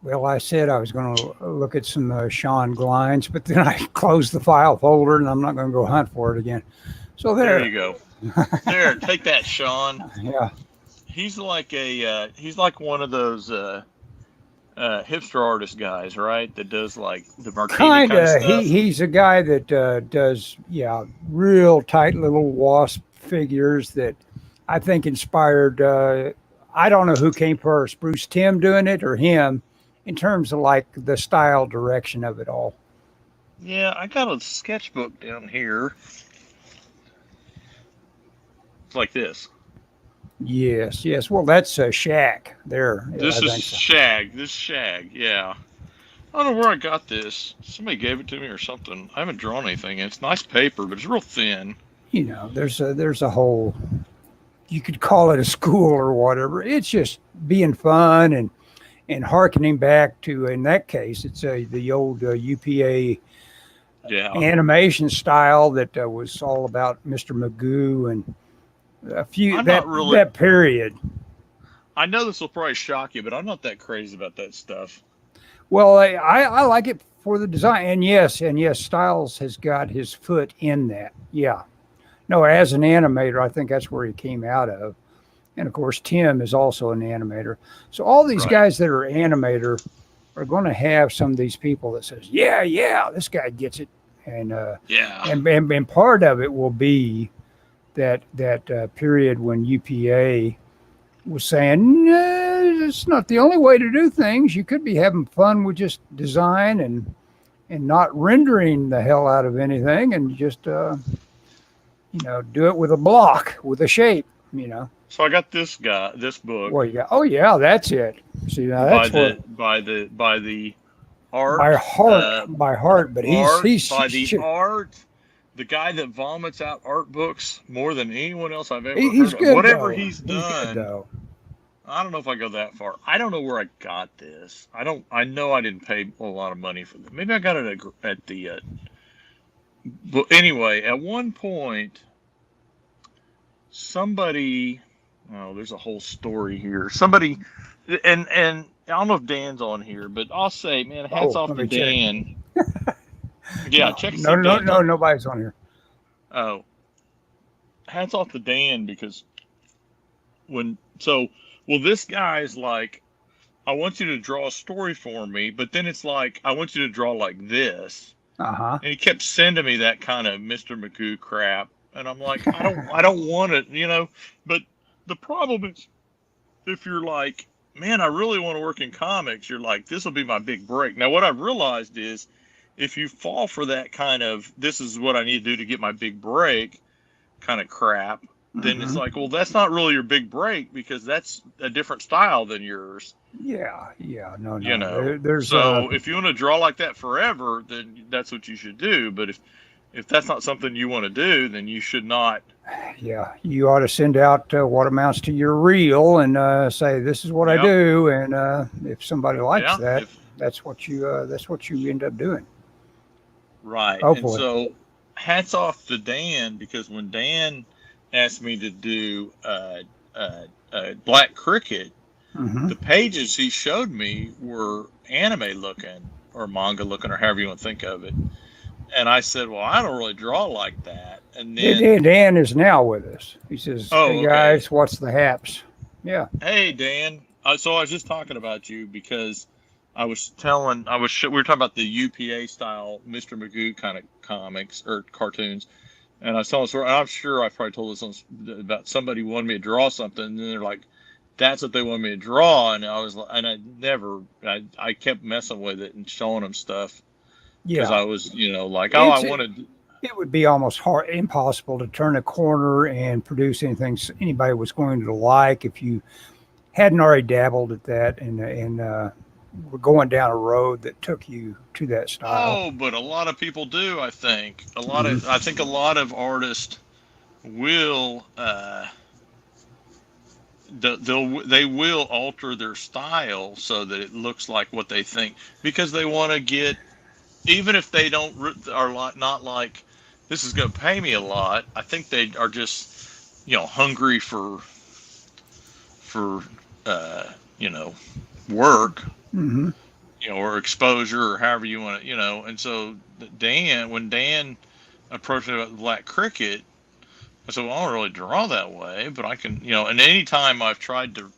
Well, I said I was going to look at some Sean Glines, but then I closed the file folder, and I'm not going to go hunt for it again. So There there. you go. There, take that, Sean. Yeah, He's like one of those hipster artist guys, right? That does like the martini kind kind of of. stuff. He's a guy that does real tight little wasp figures that I think inspired. I don't know who came first, Bruce Timm doing it or him, in terms of like the style direction of it all. Yeah, I got a sketchbook down here. It's like this. Yes, yes. Well, that's Shaq there. Yeah, I This is think so. Shag. This Shag. Yeah. I don't know where I got this. Somebody gave it to me or something. I haven't drawn anything. It's nice paper, but it's real thin. There's a whole, you could call it a school or whatever. It's just being fun and harkening back to, in that case, it's the old UPA Yeah. animation style that was all about Mr. Magoo and a few I'm not really. that period. I know this will probably shock you, but I'm not that crazy about that stuff. Well, I like it for the design, and yes, Styles has got his foot in that. Yeah, no, as an animator, I think that's where he came out of. And of course, Tim is also an animator. So all these Right. guys that are animator are going to have some of these people that says, yeah, this guy gets it, and Yeah. and part of it will be that period when UPA was saying, no, it's not the only way to do things. You could be having fun with just design and not rendering the hell out of anything, and just do it with a block with a shape. So I got this book Well, yeah. Oh, yeah, that's it. See, now by that's what the art by heart. But art he's by the art. The guy that vomits out art books more than anyone else I've ever he's heard of. good Whatever though. he's He's good done, though. I don't know if I go that far. I don't know where I got this. I don't. I know I didn't pay a lot of money for this. Maybe I got it at the. But anyway, at one point, somebody. Oh, there's a whole story here. Somebody, and I don't know if Dan's on here, but I'll say, man, hats Oh, off let to me check. Dan. Yeah, No, check to see no, if no, Dan's no, on. nobody's on here. Oh, hats off to Dan because when so well this guy's like, I want you to draw a story for me, but then it's like I want you to draw like this, Uh huh. and he kept sending me that kind of Mr. Magoo crap, and I'm like, I don't want it, But the problem is, if you're like, man, I really want to work in comics, you're like, this will be my big break. Now, what I've realized is, if you fall for that kind of, this is what I need to do to get my big break kind of crap, then it's Hmm. like, well, that's not really your big break because that's a different style than yours, Yeah, yeah. No, you no. know. There's So if you want to draw like that forever, then that's what you should do. But if that's not something you want to do, then you should not. yeah. You ought to send out what amounts to your reel and say this is what I Yep. do, and if somebody likes Yeah. that, If that's what you end up doing. Right. And Hopefully. so hats off to Dan because when Dan asked me to do Black Cricket, Hmm. the pages he showed me were anime looking or manga looking or however you want to think of it. And I said, well, I don't really draw like that. And then, Dan is now with us. He says, "Hey oh, okay. guys, what's the haps?" Yeah. Hey, Dan. So I was just talking about you because we were talking about the UPA style Mr. Magoo kind of comics or cartoons. And I was telling a story. I'm sure I probably told this about somebody wanted me to draw something, and they're like, "That's what they want me to draw," and I kept messing with it and showing them stuff because Yeah. I was, like, oh, I It's wanted, it would be almost impossible to turn a corner and produce anything anybody was going to like if you hadn't already dabbled at that and were going down a road that took you to that style. oh, but a lot of people do. Hmm. I think a lot of artists will, they will alter their style so that it looks like what they think because they want to get, even if they don't are not like this is going to pay me a lot. I think they are just hungry for uh, you know work. Hmm. or exposure, or however you want to, And so when Dan approached me about the Black Cricket, I said, well, I don't really draw that way, but I can, and any time I've tried to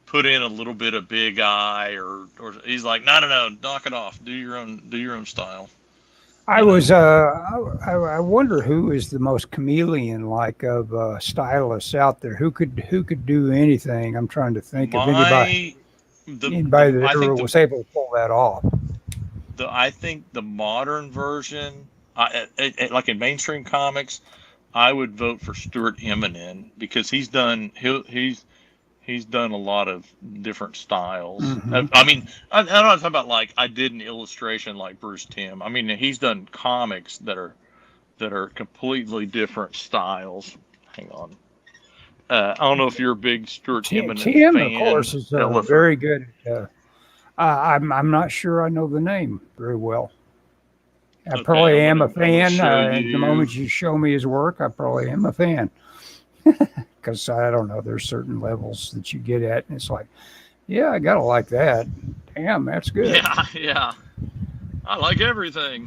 put in a little bit of big eye, or he's like, no, knock it off, do your own style. I wonder who is the most chameleon-like of stylists out there. Who could do anything? I'm trying to think of anybody that ever was able to pull that off. I think the modern version, like in mainstream comics, I would vote for Stuart Eminem, because he's done a lot of different styles. Mm-hmm. I mean, I'm not talking about like I did an illustration like Bruce Timm. I mean, he's done comics that are completely different styles. Hang on. I don't know if you're a big Stuart Eminem fan. Of course, is very good. I'm not sure I know the name very well. I probably am a fan. The moment you show me his work, I probably am a fan. Because I don't know, there's certain levels that you get at, and it's like, yeah, I gotta like that. Damn, that's good. Yeah. I like everything.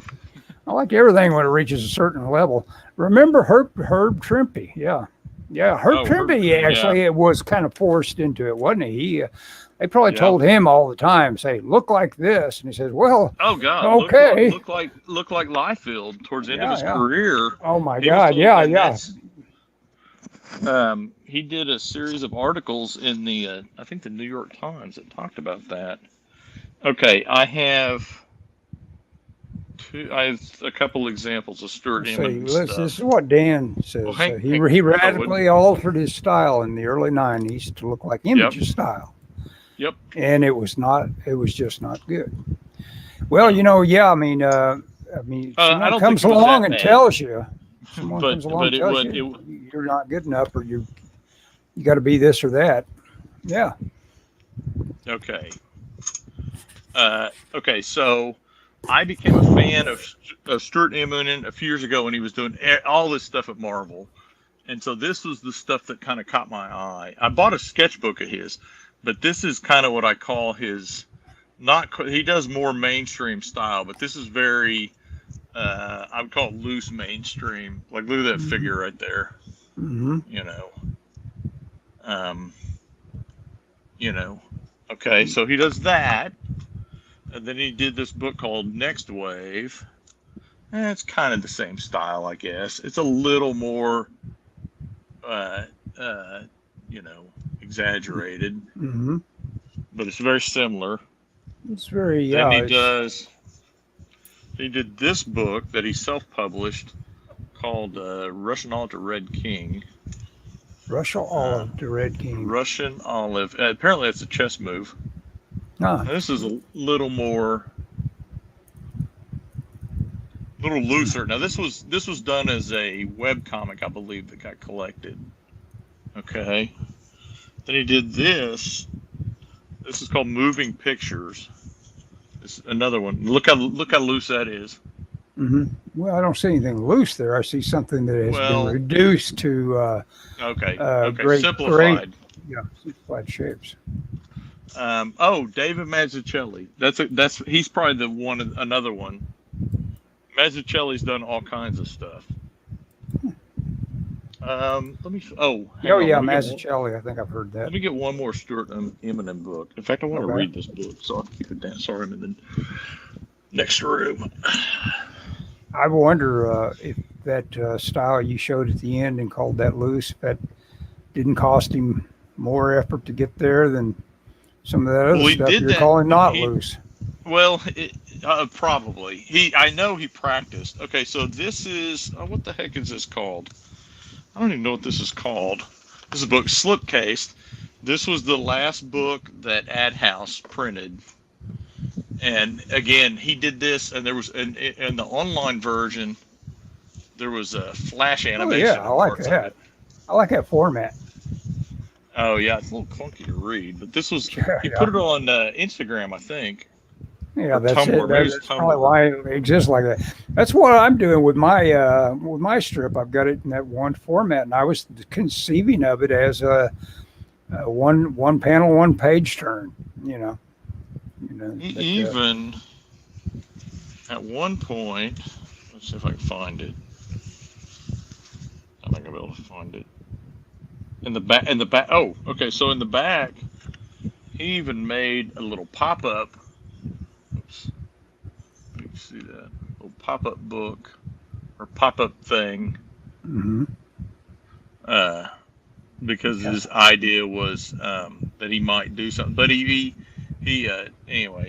I like everything when it reaches a certain level. Remember Herb Trimpe? Yeah. Herb Trimpe actually it was kind of forced into it, wasn't he? They probably told him all the time, say, look like this. And he says, well, oh God, okay. Look like Liefeld towards the end of his career. Oh my God. Yeah. He did a series of articles in the, I think the New York Times that talked about that. Okay. I have a couple examples of Stuart Eminem stuff. This is what Dan says. Well, he radically altered his style in the early 90s to look like Image's style. Yep. And it was just not good. Well, I mean, someone comes along and tells you, you're not good enough, or you got to be this or that. Yeah. Okay. So I became a fan of Stuart Eminem a few years ago when he was doing all this stuff at Marvel. And so this was the stuff that kind of caught my eye. I bought a sketchbook of his, but this is kind of what I call his, he does more mainstream style, but this is very, I would call it loose mainstream. Like, look at that figure right there. Mm-hmm. Okay, so he does that. And then he did this book called Next Wave. It's kind of the same style, I guess. It's a little more, exaggerated. Mm-hmm. But it's very similar. It's very, Then he did this book that he self-published called Russian Olive to Red King. Russian Olive to Red King. Russian Olive. Apparently that's a chess move. This is a little looser. Now this was done as a web comic, I believe, that got collected. Okay. Then he did this. This is called Moving Pictures. It's another one. Look how loose that is. Mm-hmm. Well, I don't see anything loose there. I see something that has been reduced to simplified. Simplified shapes. David Mazzucchelli. He's probably another one. Mazzucchelli's done all kinds of stuff. Mazzucchelli. I think I've heard that. Let me get one more Stuart Eminem book. In fact, I want to read this book, so I'll keep it down. Sorry, I'm in the next room. I wonder if that style you showed at the end and called that loose, if that didn't cost him more effort to get there than some of that other stuff you're calling not loose. Well, probably. I know he practiced. Okay, so this is, what the heck is this called? I don't even know what this is called. This is a book, Slipcased. This was the last book that Ad House printed. And again, he did this, and there was, in the online version, there was a flash animation. Oh, yeah, I like that. I like that format. Oh, yeah, it's a little clunky to read, but this was, he put it on Instagram, I think. Yeah, that's Tumblr. That's probably why it exists like that. That's what I'm doing with my strip. I've got it in that one format, and I was conceiving of it as a one panel, one page turn. You know, Even at one point, let's see if I can find it. I'm not gonna be able to find it. In the back. Oh, okay. So in the back, he even made a little pop-up. Oops. You can see that little pop-up book or pop-up thing. Mm-hmm. Because his idea was that he might do something, but anyway,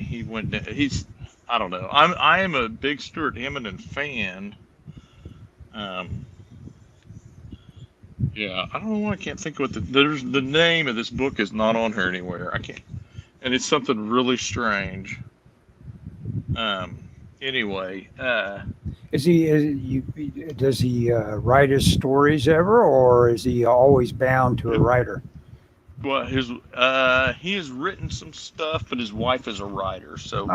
he went. I don't know. I am a big Stuart Eminem fan. Yeah, I don't know why I can't think of what the name of this book is not on here anywhere. I can't, and it's something really strange. Anyway, Does he write his stories ever, or is he always bound to a writer? well, he has written some stuff, but his wife is a writer, so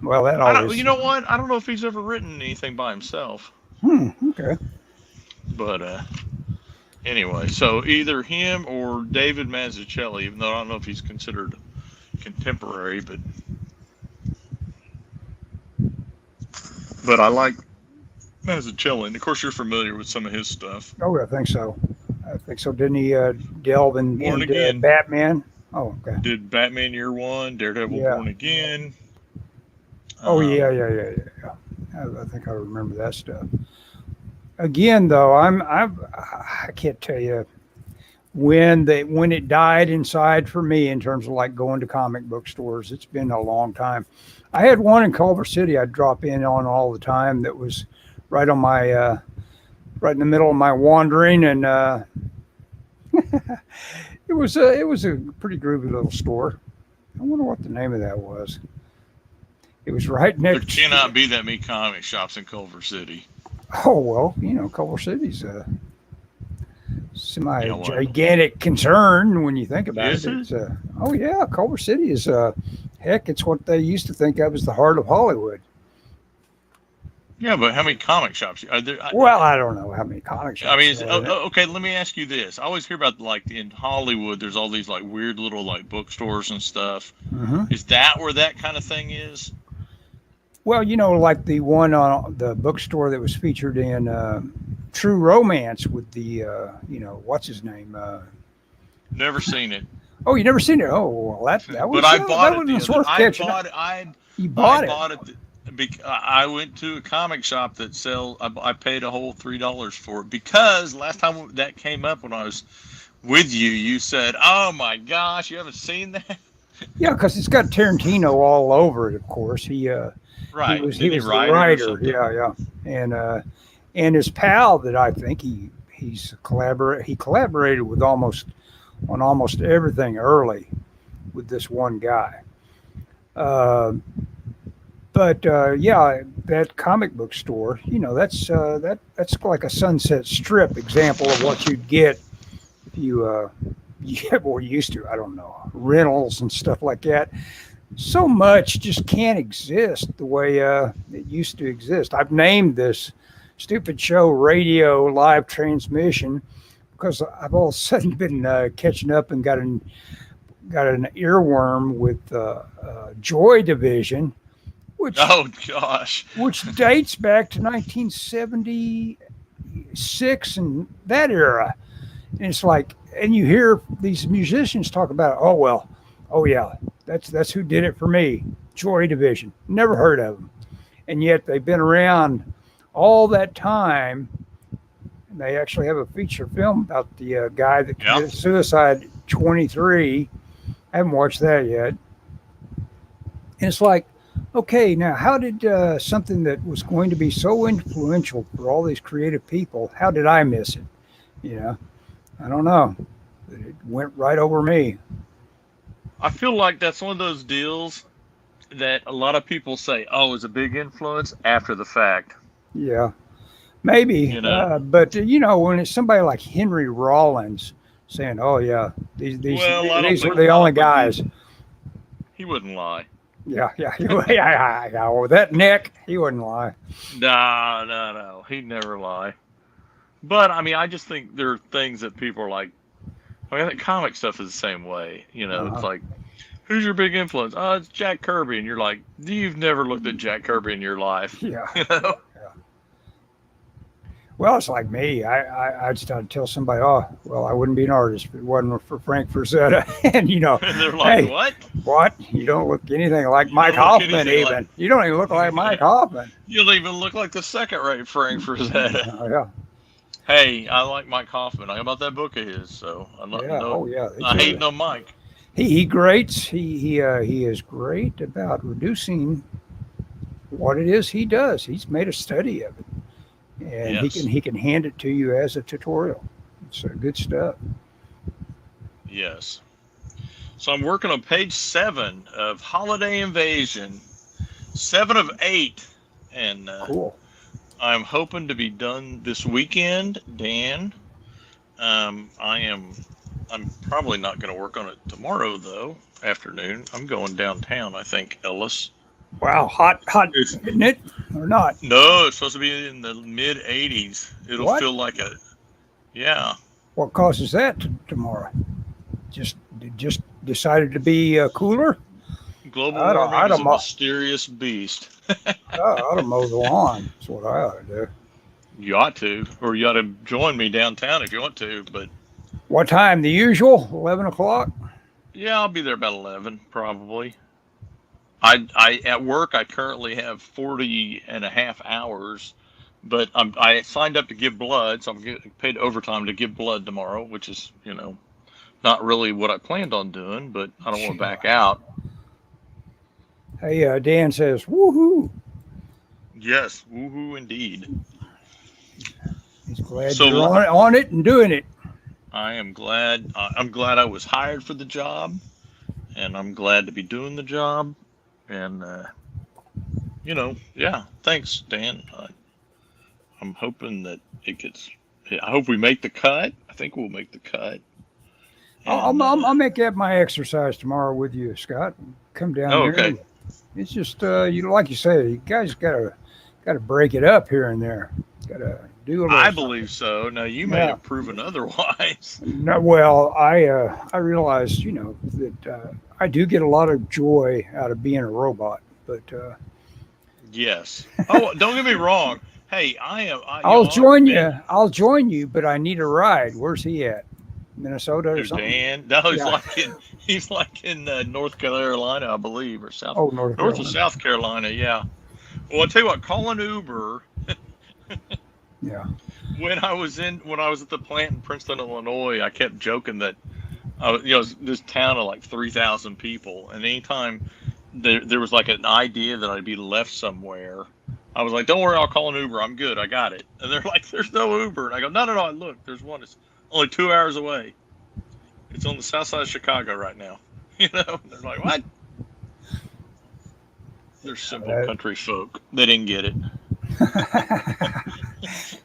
Well, that always. you know what? I don't know if he's ever written anything by himself. Okay. But anyway, so either him or David Mazzucchelli, even though I don't know if he's considered contemporary, but I like Mazzucchelli, and of course you're familiar with some of his stuff. Oh, I think so. Didn't he delve into Batman? Oh, okay. Did Batman Year One, Daredevil, Born Again. Yeah. I think I remember that stuff. Again, though, I can't tell you when it died inside for me in terms of like going to comic book stores. It's been a long time. I had one in Culver City I'd drop in on all the time that was right on my right in the middle of my wandering, and it was a pretty groovy little store. I wonder what the name of that was. It was right next. There cannot be that many comic shops in Culver City. Oh well, Culver City's a semi-gigantic concern when you think about it. It's, oh yeah, Culver City is heck. It's what they used to think of as the heart of Hollywood. Yeah, but how many comic shops are there? Well, I don't know how many comic shops. I mean, okay. Let me ask you this. I always hear about like in Hollywood, there's all these like weird little like bookstores and stuff. Mm-hmm. Is that where that kind of thing is? Well, like the one on the bookstore that was featured in True Romance with the what's his name? Never seen it. Oh, you never seen it? Oh, well, that was. But I bought it. Worth catching. You bought it. I went to a comic shop that sells. I paid a whole $3 for it because last time that came up when I was with you, you said, "Oh my gosh, you haven't seen that?" Yeah, because it's got Tarantino all over it. Of course, he was the writer. Yeah, and his pal that I think he collaborated with on almost everything early with this one guy. But that comic book store, that's like a Sunset Strip example of what you'd get if you used to, I don't know, rentals and stuff like that. So much just can't exist the way it used to exist. I've named this stupid show Radio Live Transmission because I've all of a sudden been catching up and got an earworm with Joy Division. Which dates back to 1976 and that era. And it's like, and you hear these musicians talk about, oh yeah, that's who did it for me. Joy Division. Never heard of them. And yet they've been around all that time. And they actually have a feature film about the guy that committed suicide, 23. I haven't watched that yet. And it's like, okay, now how did something that was going to be so influential for all these creative people, how did I miss it? I don't know. It went right over me. I feel like that's one of those deals that a lot of people say, oh, it's a big influence after the fact. Yeah, maybe. But, when it's somebody like Henry Rollins saying, oh, yeah, these were the only guys. He wouldn't lie. Yeah. With that neck, he wouldn't lie. No. He'd never lie. But, I mean, I just think there are things that people are like, I think comic stuff is the same way. It's like, Who's your big influence? Oh, it's Jack Kirby. And you're like, you've never looked at Jack Kirby in your life. Yeah. You know? Yeah. Well, it's like me. I'd start to tell somebody, oh, well, I wouldn't be an artist if it wasn't for Frank Frazetta. And, And they're like, hey, what? what? You don't look anything like You Mike don't look Hoffman, anything even. like- You don't even look like Mike Hoffman. You don't even look like the second-rate Frank Frazetta. Oh, yeah. Hey, I like Mike Hoffman. I about that book of his, so I'm not. Yeah. No, Oh, yeah. I hate no Mike. He grates. He is great about reducing what it is he does. He's made a study of it, and Yes. he can hand it to you as a tutorial. It's good stuff. Yes. So I'm working on page 7 of Holiday Invasion, 7 of 8, and Cool. I'm hoping to be done this weekend, Dan. I'm probably not going to work on it tomorrow though. Afternoon. I'm going downtown. I think Ellis. Wow, hot, isn't it, or not? No, it's supposed to be in the mid 80s. It'll What? feel like yeah. What causes that tomorrow? Just decided to be cooler. Global I warming is a don't know. mysterious beast. I ought to mow the lawn. That's what I ought to do. You ought to, or you ought to join me downtown if you want to. But What time? The usual? 11 o'clock? yeah, I'll be there about 11 probably. I at work I currently have 40 and a half hours, but I signed up to give blood, so I'm getting paid overtime to give blood tomorrow, which is not really what I planned on doing, but I don't want to back out. Hey, Dan says, woohoo. Yes, woohoo indeed. He's glad So- you're on it and doing it. I am glad. I'm glad I was hired for the job, and I'm glad to be doing the job. And yeah. Thanks, Dan. I'm hoping that it gets. I hope we make the cut. I think we'll make the cut. And, I'll make that my exercise tomorrow with you, Scott. Come down Oh, here. okay. and It's just like you say, you guys gotta break it up here and there. Gotta do a little. I believe so. Now you may Yeah. have proven otherwise. No, well, I realized, that I do get a lot of joy out of being a robot, but Yes. Oh, don't get me wrong. Hey, I'll join you. I'll join you, but I need a ride. Where's he at? Minnesota or Who's something? Dan? No, Yeah. he's like in North Carolina, I believe, or South. Oh, North North Carolina. of South Carolina, yeah. Well, I'll tell you what, call an Uber. Yeah. When I was at the plant in Princeton, Illinois, I kept joking that, this town of like 3,000 people, and anytime there was like an idea that I'd be left somewhere, I was like, don't worry, I'll call an Uber. I'm good. I got it. And they're like, there's no Uber. And I go, no, look, there's one. It's only 2 hours away. It's on the south side of Chicago right now. And they're like, what? They're simple country folk. They didn't get it.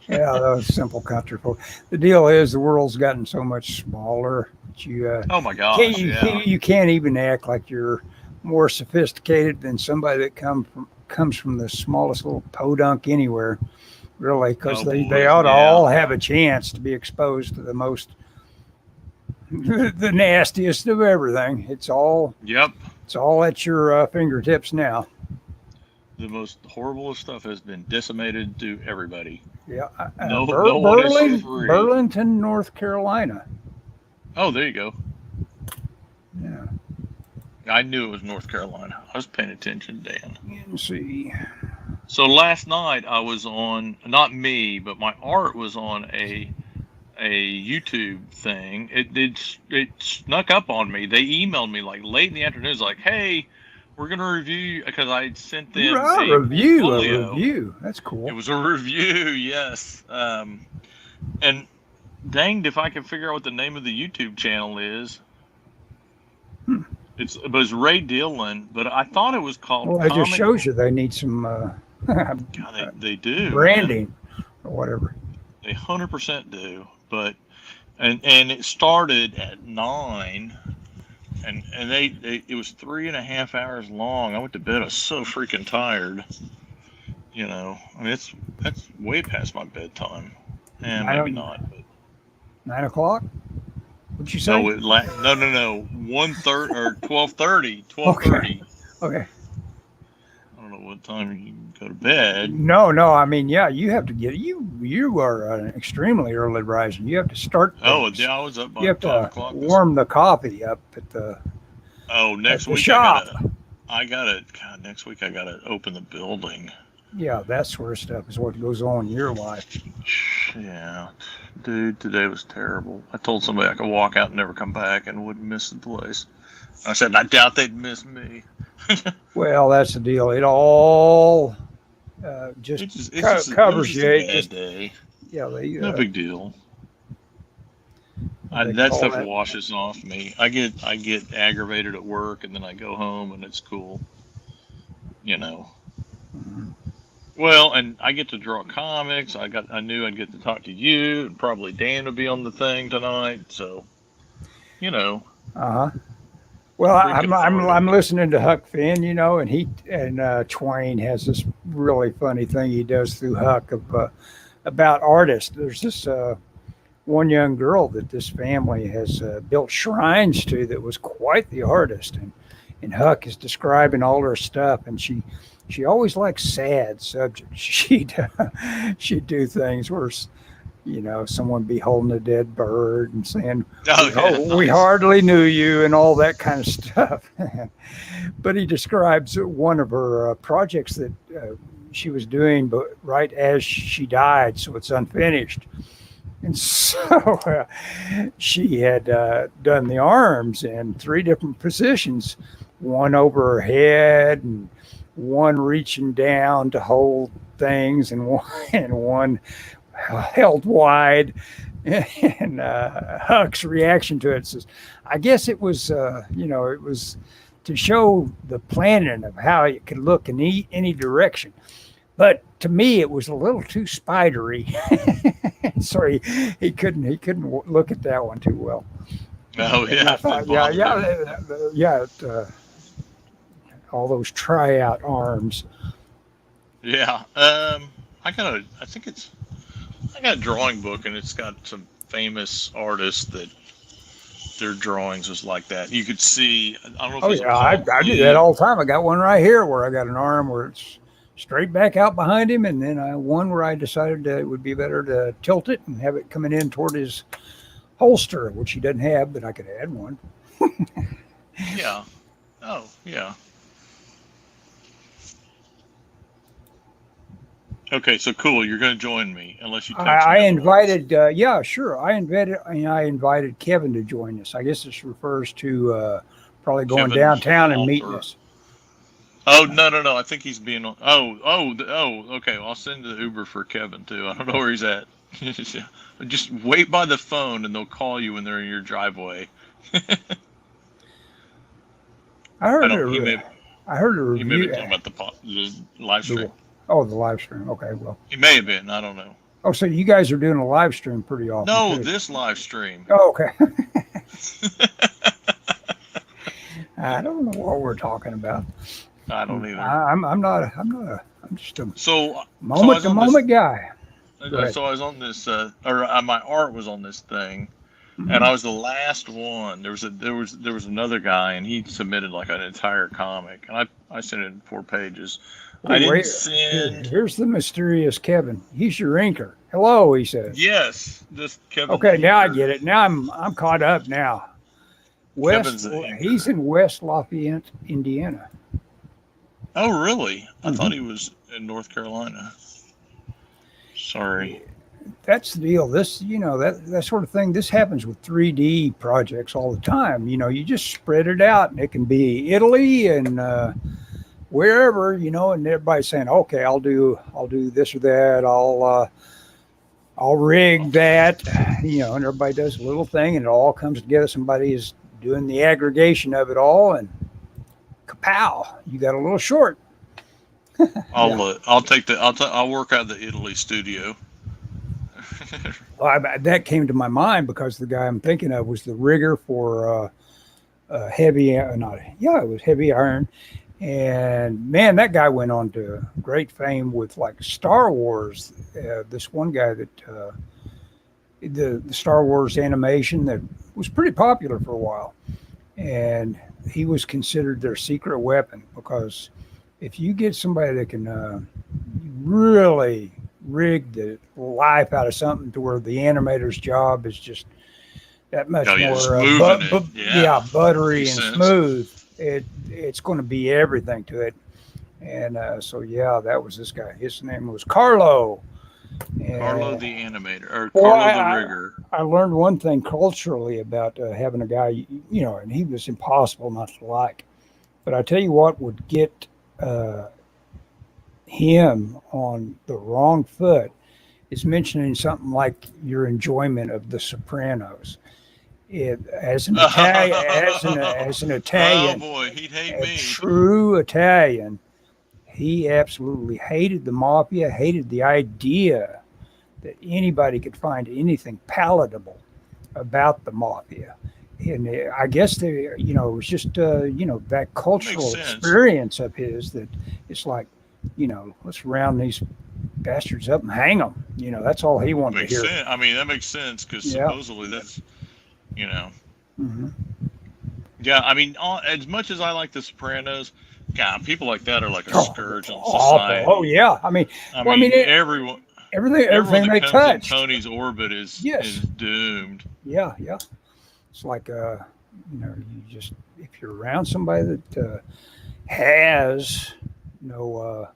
Yeah, those simple country folk. The deal is the world's gotten so much smaller that Oh my gosh, you can't even act like you're more sophisticated than somebody that comes from the smallest little podunk anywhere, really, because they ought to all have a chance to be exposed to the most the nastiest of everything. It's all at your fingertips now. The most horrible stuff has been disseminated to everybody. Yeah, No one is free. Burlington, North Carolina. Oh, there you go. Yeah. I knew it was North Carolina. I was paying attention, Dan. Let's see. So last night I was on, not me, but my art was on a YouTube thing. It snuck up on me. They emailed me like late in the afternoon. It's like, hey, we're gonna review, because I sent them A review. That's cool. It was a review, yes. And danged if I can figure out what the name of the YouTube channel is. It was Ray Dillon, but I thought it was called. Well, it just shows you they need some God, they do branding or whatever. They 100% do, but and it started at 9, and it was 3.5 hours long. I went to bed. I was so freaking tired. I mean, that's way past my bedtime. And maybe not. But 9 o'clock. What'd you say? No, no. 1:30 or 12:30. 12:30. Okay. I don't know what time you can go to bed. No. I mean, yeah, you have to you are an extremely early riser. You have to start. Oh, things. yeah, I was up by You have 5 to o'clock. warm the coffee up at the. Next at the week shop. God, next week I gotta open the building. Yeah, that sort of stuff is what goes on in your life. Yeah, dude, today was terrible. I told somebody I could walk out and never come back and wouldn't miss the place. I said, I doubt they'd miss me. Well, that's the deal. It all just covers you. It was just a bad day. Yeah, No big deal. They That call stuff that- washes off me. I get aggravated at work, and then I go home, and it's cool. You know. Mhm. Well, and I get to draw comics. I knew I'd get to talk to you, and probably Dan would be on the thing tonight. So, you know. Uh-huh. Well, Pretty cathartic. I'm listening to Huck Finn, you know, and Twain has this really funny thing he does through Huck about artists. There's this one young girl that this family has built shrines to that was quite the artist, and Huck is describing all her stuff, and she always likes sad subjects. She'd do things where, you know, someone be holding a dead bird and saying, we hardly knew you, and all that kind of stuff. But he describes one of her projects that she was doing, but right as she died, so it's unfinished. And so she had done the arms in 3 different positions, one over her head and one reaching down to hold things, and one held wide. And Huck's reaction to it says, I guess it was, it was to show the planning of how it could look in any direction. But to me, it was a little too spidery. So he couldn't look at that one too well. Oh, yeah. I thought, all those tryout arms. Yeah. I got a drawing book, and it's got some famous artists that their drawings was like that. You could see. I don't know if I do that all the time. I got one right here where I got an arm where it's straight back out behind him, and then one where I decided it would be better to tilt it and have it coming in toward his holster, which he doesn't have, but I could add one. Yeah. Oh, yeah. Okay, so cool. You're going to join me, unless you text me. I invited. Yeah, sure. I invited Kevin to join us. I guess this refers to probably going Kevin downtown and Alter. meeting us. Oh, no. I think he's being on. Okay. Well, I'll send the Uber for Kevin, too. I don't know where he's at. Just wait by the phone, and they'll call you when they're in your driveway. I heard a He may review. be talking about the live stream. Oh, the live stream. Okay, well. He may have been. I don't know. Oh, so you guys are doing a live stream pretty often? No, too. this live stream. Oh, okay. I don't know what we're talking about. I don't either. I'm just a So moment guy. So I was on this, my art was on this thing, Mm-hmm. and I was the last one. There was another guy, and he submitted like an entire comic, and I sent it in 4 pages. I didn't send. Here's the mysterious Kevin. He's your inker. Hello, he says. Yes, this Kevin. Okay, now I get it. Now I'm caught up now. Kevin's the inker. He's in West Lafayette, Indiana. Oh, really? I thought he was in North Carolina. Sorry. That's the deal. This, that sort of thing, this happens with 3D projects all the time. You just spread it out, and it can be Italy and wherever, and everybody's saying, okay, I'll do this or that. I'll rig that, and everybody does a little thing, and it all comes together. Somebody is doing the aggregation of it all, and kapow, you got a little short. I'll work out of the Italy studio. Well, that came to my mind because the guy I'm thinking of was the rigger for heavy iron. And man, that guy went on to great fame with like Star Wars. This one guy that the Star Wars animation that was pretty popular for a while, and he was considered their secret weapon because if you get somebody that can really rig the life out of something to where the animator's job is just that much more smoothing it. buttery Makes and sense. smooth, it's going to be everything to it. And so that was this guy. His name was Carlo. And, Carlo the animator, or well, Carlo the rigger. I learned one thing culturally about having a guy, and he was impossible not to like. But I tell you what would get him on the wrong foot is mentioning something like your enjoyment of The Sopranos. As an Italian, Oh boy, he'd hate a me. true Italian, he absolutely hated the mafia, hated the idea that anybody could find anything palatable about the mafia. And I guess it was just that cultural experience of his that it's like, let's round these bastards up and hang them. That's all he wanted to hear. Sense. I mean, that makes sense because supposedly that's, Mm-hmm. Yeah, I mean, as much as I like The Sopranos, God, people like that are like a scourge on society. Oh yeah, I mean, everyone everything they touch. Tony's orbit is doomed. Yeah. It's like you just if you're around somebody that has no.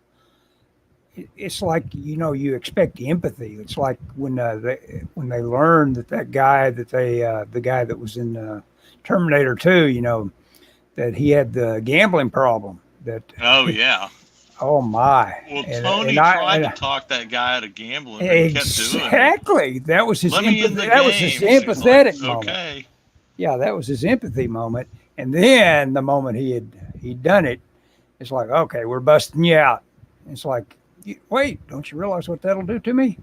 It's like you expect empathy. It's like when they learn that guy the guy that was in Terminator 2, that he had the gambling problem. Oh my! Well, Tony tried to talk that guy out of gambling, but he kept doing it. Exactly. That was his empathetic moment. Okay. Yeah, that was his empathy moment. And then the moment he'd done it, it's like, okay, we're busting you out. It's like, wait, don't you realize what that'll do to me?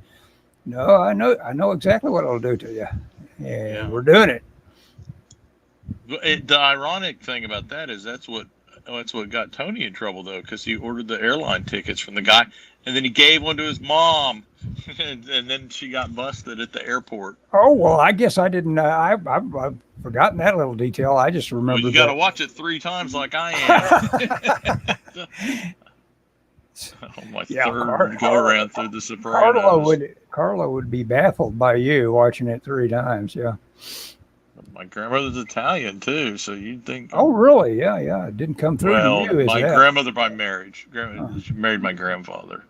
No, I know exactly what it'll do to you. And we're doing it. The ironic thing about that is that's what got Tony in trouble, though, because he ordered the airline tickets from the guy, and then he gave one to his mom, and then she got busted at the airport. Oh, well, I guess I didn't. I've forgotten that little detail. I just remember. Well, you got to watch it 3 times like I am. On my third go around through The Sopranos. Carlo would be baffled by you watching it 3 times. Yeah. My grandmother's Italian too, so you'd think. Oh, really? Yeah. It didn't come through to you. My grandmother by marriage. She married my grandfather.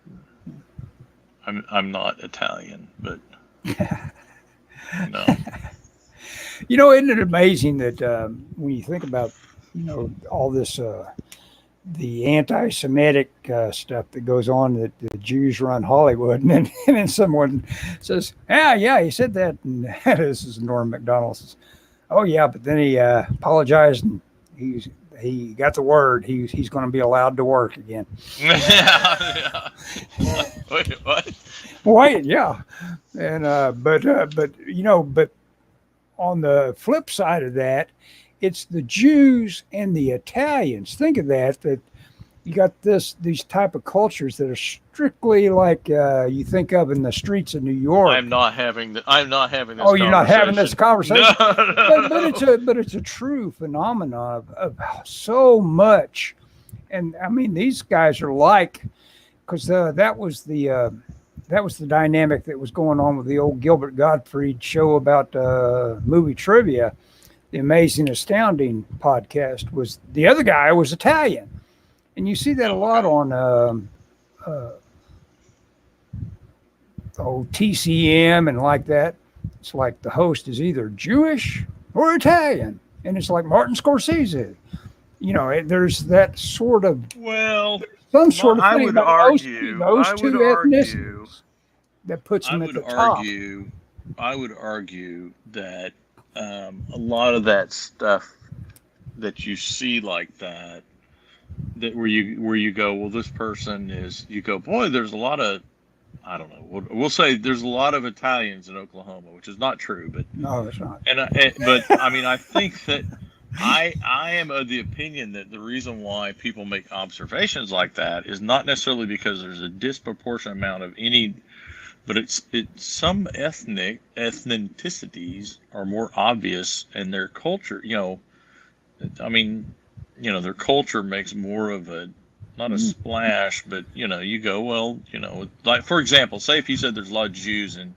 I'm not Italian, but no. Isn't it amazing that when you think about all this the anti-Semitic stuff that goes on, that the Jews run Hollywood, and then someone says, yeah, he said that, and this is Norm Macdonald says, oh yeah, but then he apologized and he got the word he's going to be allowed to work again. Yeah. Wait, what? Wait, yeah, and but on the flip side of that, it's the Jews and the Italians. Think of that you got these type of cultures that are strictly like you think of in the streets of New York. I'm not having this. Oh, you're not having this conversation. No. But it's a true phenomenon of so much, and I mean these guys are like, because that was the dynamic that was going on with the old Gilbert Gottfried show about movie trivia. The Amazing Astounding podcast was the other guy was Italian, and you see that a lot on TCM and like that. It's like the host is either Jewish or Italian, and it's like Martin Scorsese. There's that sort of some sort of thing. I would argue those two ethnicities that puts them at the top. I would argue that a lot of that stuff that you see like that where you go, well, this person is, you go, boy, there's a lot of, I don't know, we'll say there's a lot of Italians in Oklahoma, which is not true, but no, it's not. But I mean, I think that I am of the opinion that the reason why people make observations like that is not necessarily because there's a disproportionate amount of any but some ethnicities are more obvious in their culture. I mean, their culture makes more of a, not a splash, but you go, well, like for example, say if you said there's a lot of Jews in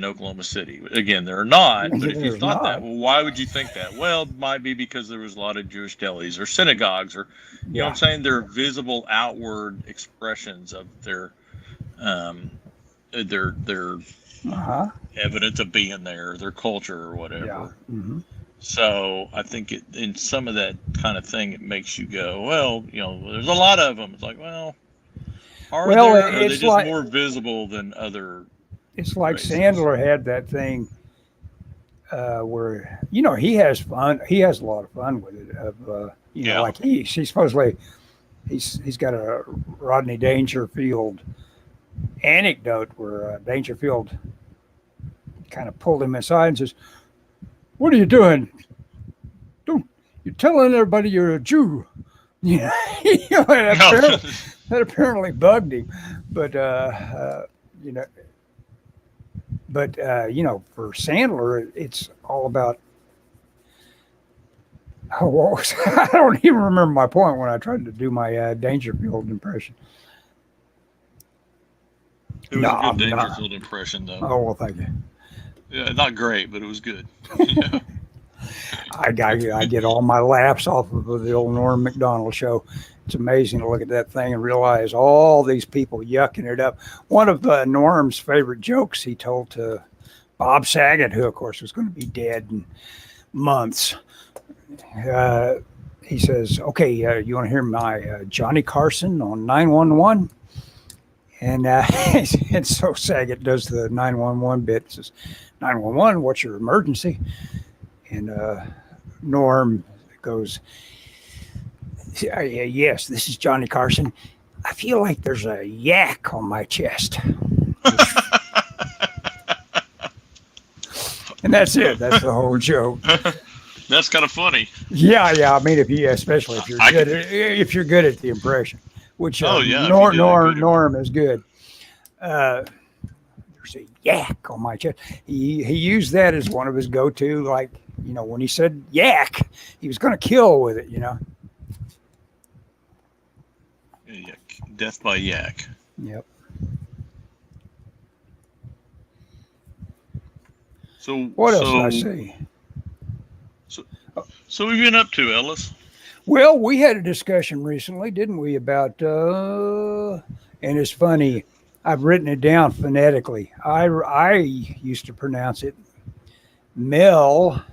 Oklahoma City. Again, there are not, but if you There's thought that, not. well, why would you think that? Well, it might be because there was a lot of Jewish delis or synagogues, or you know what I'm saying? They're visible outward expressions of their evidence of being there, their culture or whatever. Yeah. Mm-hmm. So I think in some of that kind of thing, it makes you go, well, there's a lot of them. It's like, well, are they just more visible than other? It's like races? Sandler had that thing where he has fun. He has a lot of fun with it. Like he supposedly he's got a Rodney Dangerfield anecdote where Dangerfield kind of pulled him aside and says, "What are you doing? You're telling everybody you're a Jew." That apparently bugged him, but for Sandler, it's all about. I don't even remember my point when I tried to do my Dangerfield impression. It was a good Dangerfield impression, though. Oh, well, thank you. Yeah, not great, but it was good. I get all my laughs off of the old Norm Macdonald show. It's amazing to look at that thing and realize all these people yucking it up. One of Norm's favorite jokes he told to Bob Saget, who, of course, was going to be dead in months. He says, "Okay, you want to hear my Johnny Carson on 911?" And so Saget does the 911 bit. He says, "911, what's your emergency?" And Norm goes, "Yes, this is Johnny Carson. I feel like there's a yak on my chest." And that's it. That's the whole joke. That's kind of funny. Yeah. I mean, especially if you're good at the impression, which Norm is good. There's a yak on my chest. He used that as one of his go-to, like when he said yak, he was going to kill with it. Yeah, death by yak. Yep. So what else did I say? So we've been up to, Ellis. Well, we had a discussion recently, didn't we, about and it's funny. I've written it down phonetically. I used to pronounce it Mel.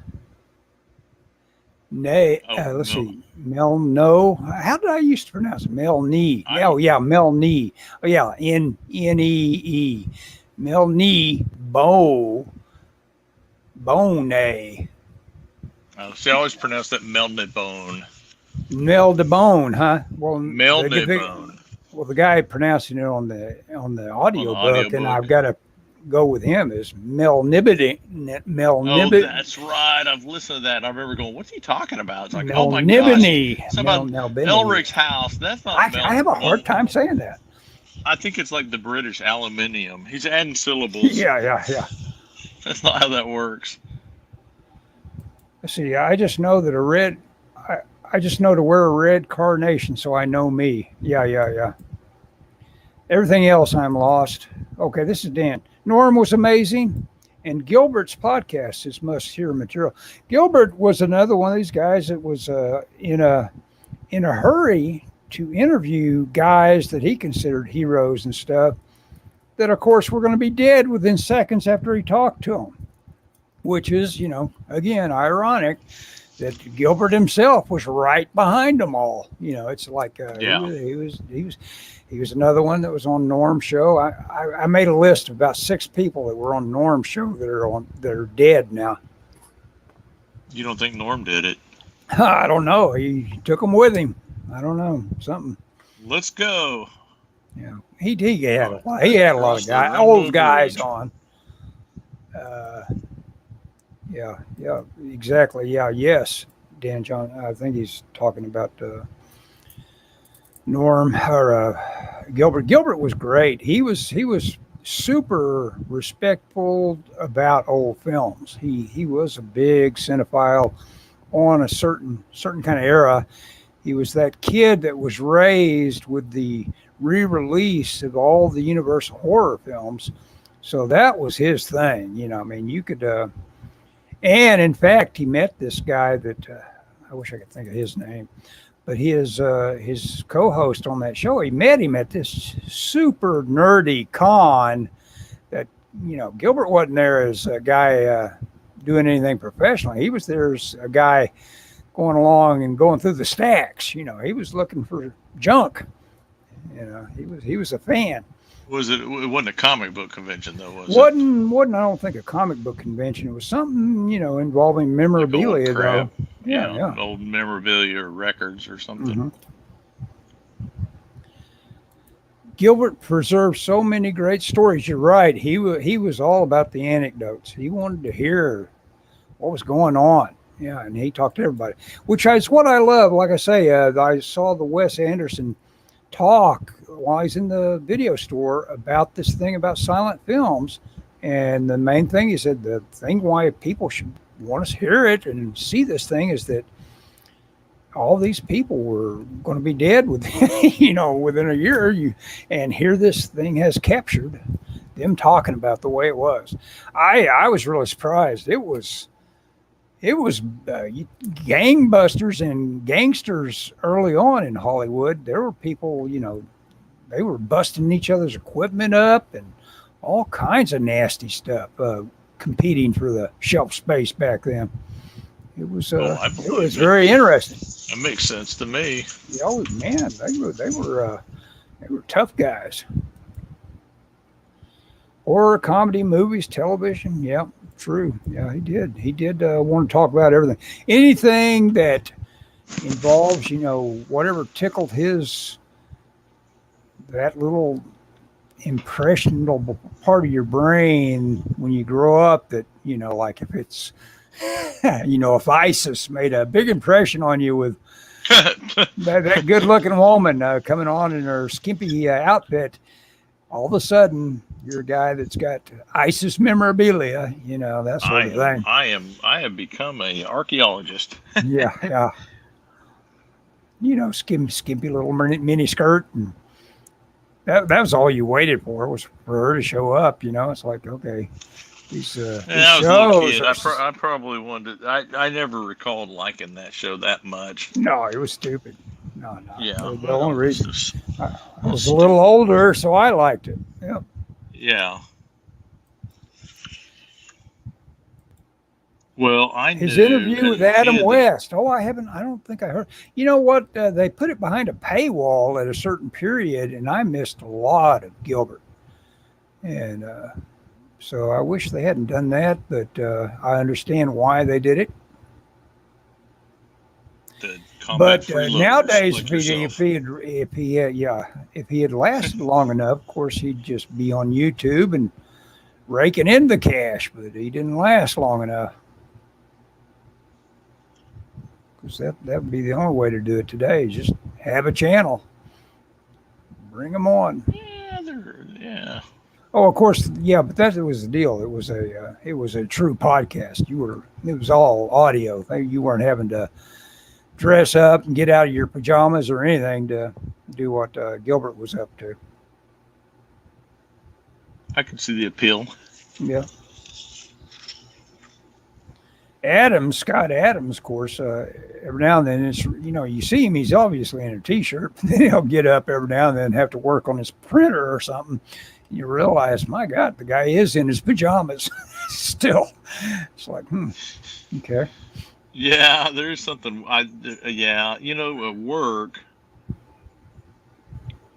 Let's see. Mel no. How did I used to pronounce it? Mel knee. Mel knee. Oh yeah, N-E-E. Mel knee bone. See, I always pronounce that Melnibone. Meldebone, huh? Well, Melnibone. Well, the guy pronouncing it on the audio book, and I've got to go with him, is Melnibone. Oh, that's right. I've listened to that, and I remember going, "What's he talking about?" It's like, oh my gosh, it's about Elric's house. That's not. I have a hard time saying that. I think it's like the British aluminium. He's adding syllables. Yeah. That's not how that works. Let's see, I just know that I just know to wear a red carnation, so I know me. Yeah. Everything else, I'm lost. Okay, this is Dan. Norm was amazing, and Gilbert's podcast is must-hear material. Gilbert was another one of these guys that was in a hurry to interview guys that he considered heroes and stuff that, of course, were going to be dead within seconds after he talked to them, which is, again, ironic that Gilbert himself was right behind them all. It's like he was another one that was on Norm's show. I made a list of about 6 people that were on Norm's show that are dead now. You don't think Norm did it? I don't know. He took them with him. I don't know, something. Let's go. Yeah, he had a lot. He had a lot of old guys on. Yeah, exactly. Yeah, yes, Dan John. I think he's talking about Norm or Gilbert. Gilbert was great. He was super respectful about old films. He was a big cinephile on a certain kind of era. He was that kid that was raised with the re-release of all the Universal horror films. So that was his thing. You know, I mean, you could, and in fact, he met this guy that I wish I could think of his name, but his co-host on that show, he met him at this super nerdy con that, you know, Gilbert wasn't there as a guy doing anything professionally. He was there as a guy going along and going through the stacks. You know, he was looking for junk. You know, he was a fan. It wasn't a comic book convention though, was it? Wasn't I don't think a comic book convention. It was something, you know, involving memorabilia like though. Yeah. Old memorabilia or records or something. Mm-hmm. Gilbert preserved so many great stories. You're right. He was all about the anecdotes. He wanted to hear what was going on. Yeah, and he talked to everybody, which is what I love. Like I say, I saw the Wes Anderson talk while he's in the video store about this thing about silent films. And the main thing he said, the thing why people should want us to hear it and see this thing is that all these people were going to be dead within, you know, within a year. And here this thing has captured them talking about the way it was. I was really surprised. It was gangbusters and gangsters early on in Hollywood. There were people, you know, they were busting each other's equipment up and all kinds of nasty stuff, competing for the shelf space back then. It was very interesting. That makes sense to me. Oh man, they were tough guys. Horror, comedy, movies, television. Yeah, true. Yeah, he did. He did want to talk about everything. Anything that involves, you know, whatever tickled that little impressionable part of your brain when you grow up, that, you know, like if it's, you know, if ISIS made a big impression on you with that good looking woman coming on in her skimpy outfit, all of a sudden you're a guy that's got ISIS memorabilia, you know, that sort of thing. I have become a archaeologist. Yeah. You know, skimpy little mini skirt, and that was all you waited for, was for her to show up. You know, it's like, okay, these I was a little kid. I probably wanted. I never recalled liking that show that much. No, it was stupid. No. Yeah, the only reason I was a little older, so I liked it. Yeah. Yeah. Well, his interview with Adam West. Oh, I don't think I heard. You know what? They put it behind a paywall at a certain period, and I missed a lot of Gilbert. And so I wish they hadn't done that, but I understand why they did it. But nowadays, like if he had lasted long enough, of course, he'd just be on YouTube and raking in the cash. But he didn't last long enough. Because that would be the only way to do it today. Just have a channel, bring them on. Yeah. Oh, of course, yeah. But that was the deal. It was a true podcast. It was all audio. You weren't having to dress up and get out of your pajamas or anything to do what Gilbert was up to. I can see the appeal. Yeah. Scott Adams, of course, every now and then, it's, you know, you see him, he's obviously in a t-shirt, but then he'll get up every now and then and have to work on his printer or something. You realize, my God, the guy is in his pajamas still. It's like, okay. Yeah, there's something. You know, at work,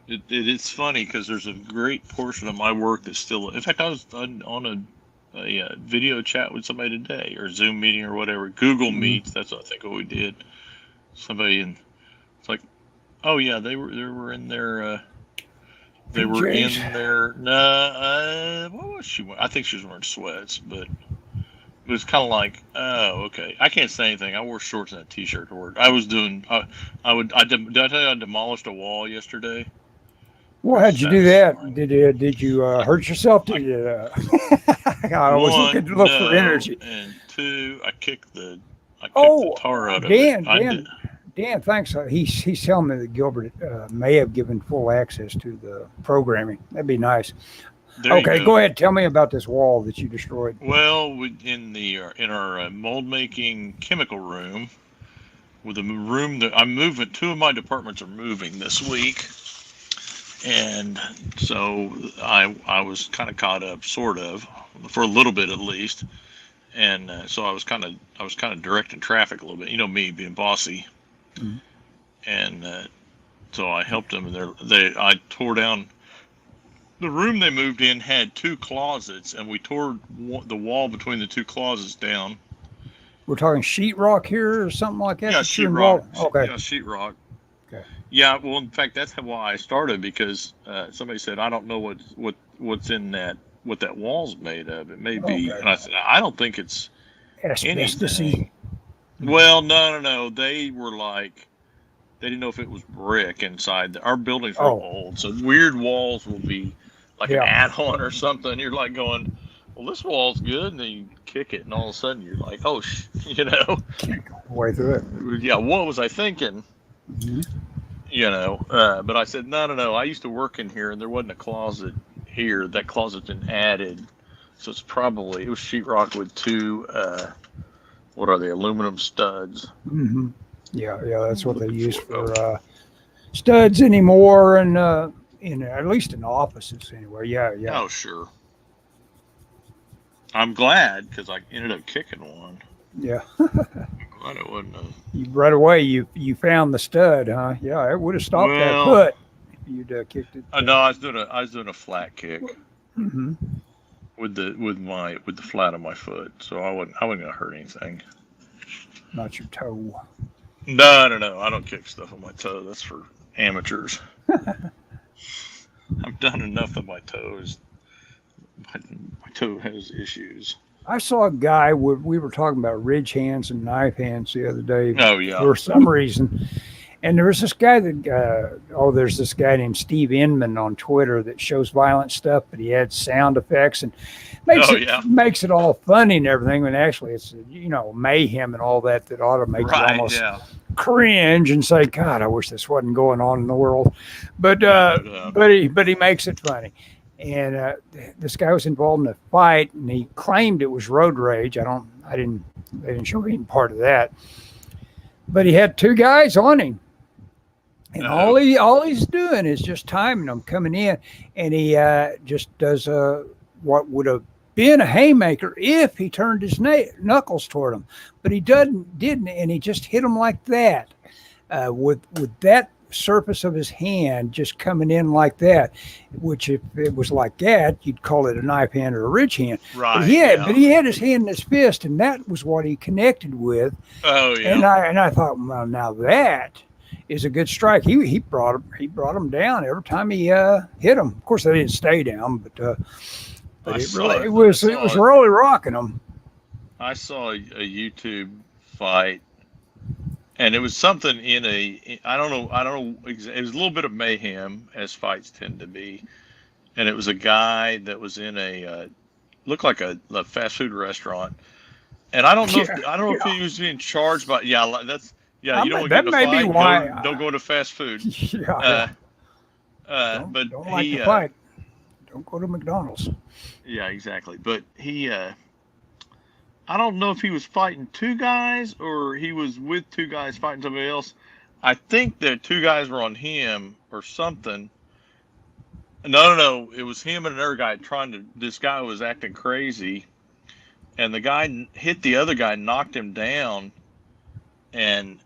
it's funny because there's a great portion of my work that's still. In fact, I was on a video chat with somebody today, or Zoom meeting or whatever. Google Meets. That's what I think what we did. Somebody, and it's like, oh yeah, they were in their. They were in their. What was she? I think she was wearing sweats, but. It was kind of like, oh, okay. I can't say anything. I wore shorts and a t-shirt to work. I was doing. Did I tell you I demolished a wall yesterday? Well, how'd you do that? Did you hurt yourself? Did you, I was looking to look for energy. And two, I kicked the tar out of Dan, thanks. He's telling me that Gilbert may have given full access to the programming. That'd be nice. Okay, go ahead. Tell me about this wall that you destroyed. Well, in our mold making chemical room, with the room that I'm moving, two of my departments are moving this week, and so I was kind of caught up, sort of, for a little bit at least, and so I was kind of directing traffic a little bit. You know me being bossy, and so I helped them, and I tore down. The room they moved in had two closets, and we tore the wall between the two closets down. We're talking sheetrock here or something like that? Yeah, sheetrock. Okay. Yeah, sheetrock. Okay. Yeah, well, in fact, that's why I started, because somebody said, I don't know what's in that, what that wall's made of. It may be. And I said, I don't think it's anything. Well, no. They were like, they didn't know if it was brick inside. Our buildings are old, so weird walls will be like an add-on or something. You're like going, well, this wall's good, and then you kick it, and all of a sudden you're like, oh, you know. Can't go way through it. Yeah, what was I thinking? Mm-hmm. You know, but I said, no. I used to work in here, and there wasn't a closet here. That closet's been added, so it was sheetrock with two, what are they, aluminum studs. Mm-hmm. Yeah, that's what they use for studs anymore, and at least in offices anyway. Yeah. Oh, sure. I'm glad, because I ended up kicking one. Yeah. I'm glad it wasn't right away, you found the stud, huh? Yeah, it would have stopped that foot if you'd kicked it. No, I was doing a flat kick. Mm-hmm. With the flat of my foot, so I wasn't gonna hurt anything. Not your toe. No. I don't kick stuff on my toe. That's for amateurs. I've done enough of my toes. My toe has issues. I saw a guy, we were talking about ridge hands and knife hands the other day. Oh, yeah. For some reason. And there was this guy there's this guy named Steve Inman on Twitter that shows violent stuff, but he adds sound effects and makes it all funny and everything. And actually it's, mayhem and all that ought to make you almost cringe and say, God, I wish this wasn't going on in the world. But he makes it funny. And this guy was involved in a fight, and he claimed it was road rage. They didn't show any part of that. But he had two guys on him. And all he's doing is just timing them coming in, and he just does what would have been a haymaker if he turned his knuckles toward him, but he didn't, and he just hit him like that, with that surface of his hand just coming in like that. Which, if it was like that, you'd call it a knife hand or a ridge hand. Right. But he had his hand in his fist, and that was what he connected with. Oh yeah. And I thought, well, now that is a good strike. He brought him down every time he hit him. Of course, they didn't stay down, but it was really rocking them. I saw a YouTube fight, and it was something I don't know. It was a little bit of mayhem, as fights tend to be, and it was a guy that was in looked like a fast food restaurant, and I don't know if he was being charged by you don't want to get in a fight. Don't go to fast food. Don't like to fight. Don't go to McDonald's. Yeah, exactly. But he, I don't know if he was fighting two guys or he was with two guys fighting somebody else. I think that two guys were on him or something. No. It was him and another guy this guy was acting crazy. And the guy hit the other guy, knocked him down. And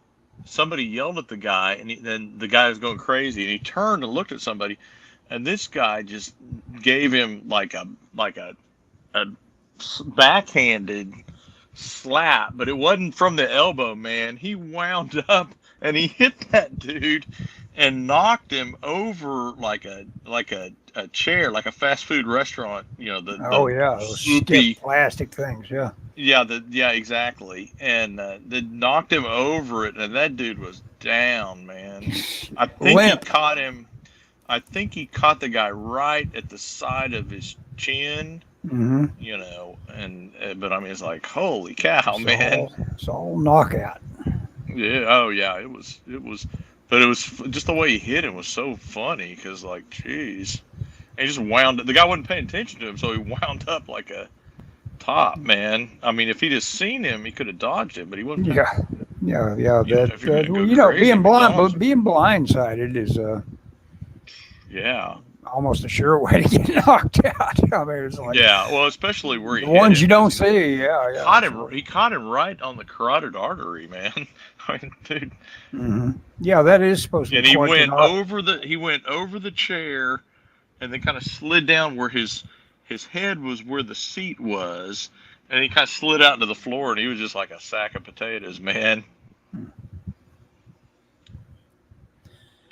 somebody yelled at the guy. And then the guy was going crazy. And he turned and looked at somebody. And this guy just gave him like a backhanded slap, but it wasn't from the elbow, man. He wound up and he hit that dude and knocked him over like a chair, like a fast food restaurant. Those stiff plastic things, yeah. Yeah, exactly. And they knocked him over it, and that dude was down, man. I think he caught him. I think he caught the guy right at the side of his chin. Mm-hmm. You know, and but I mean, it's like, holy cow, man! It's all knockout. Yeah. Oh yeah. But it was just the way he hit him was so funny because, like, geez, and he just wound. The guy wasn't paying attention to him, so he wound up like a top, man. I mean, if he'd have seen him, he could have dodged it, but he wasn't. Yeah. That if you're gonna go you know, crazy, being blind, McDonald's- but being blindsided is Yeah. almost a sure way to get knocked out. I mean, it's like Yeah. Well, especially where he the hit ones him, you don't 'cause he see. Yeah. caught him. He caught him right on the carotid artery, man. I mean, dude. Mm-hmm. Yeah, that is supposed to And be he quite went the over the chair, and then kind of slid down where his head was where the seat was, and he kind of slid out into the floor, and he was just like a sack of potatoes, man.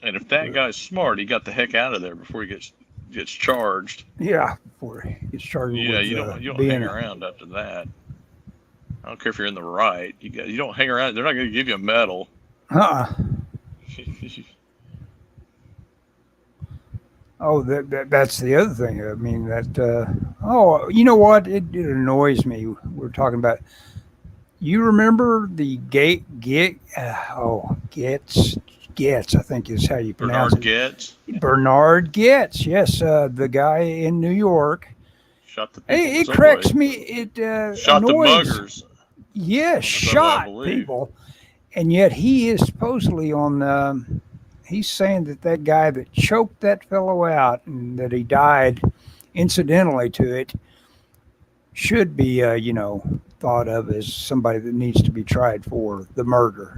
And if that guy's smart, he got the heck out of there before he gets charged. Yeah, before he gets charged Yeah, with you don't being hang around after that. I don't care if you're in the right. You don't hang around. They're not going to give you a medal. Oh, that's the other thing. I mean, you know what? It annoys me. We're talking about. You remember the Getz, I think is how you pronounce Bernard it. Getz. Bernard Getz, yes, the guy in New York. Shot the people. It corrects me. It Shot the annoys. muggers. Yes, On the subway, I shot believe. people, and yet he is supposedly on. He's saying that guy that choked that fellow out and that he died incidentally to it should be, thought of as somebody that needs to be tried for the murder.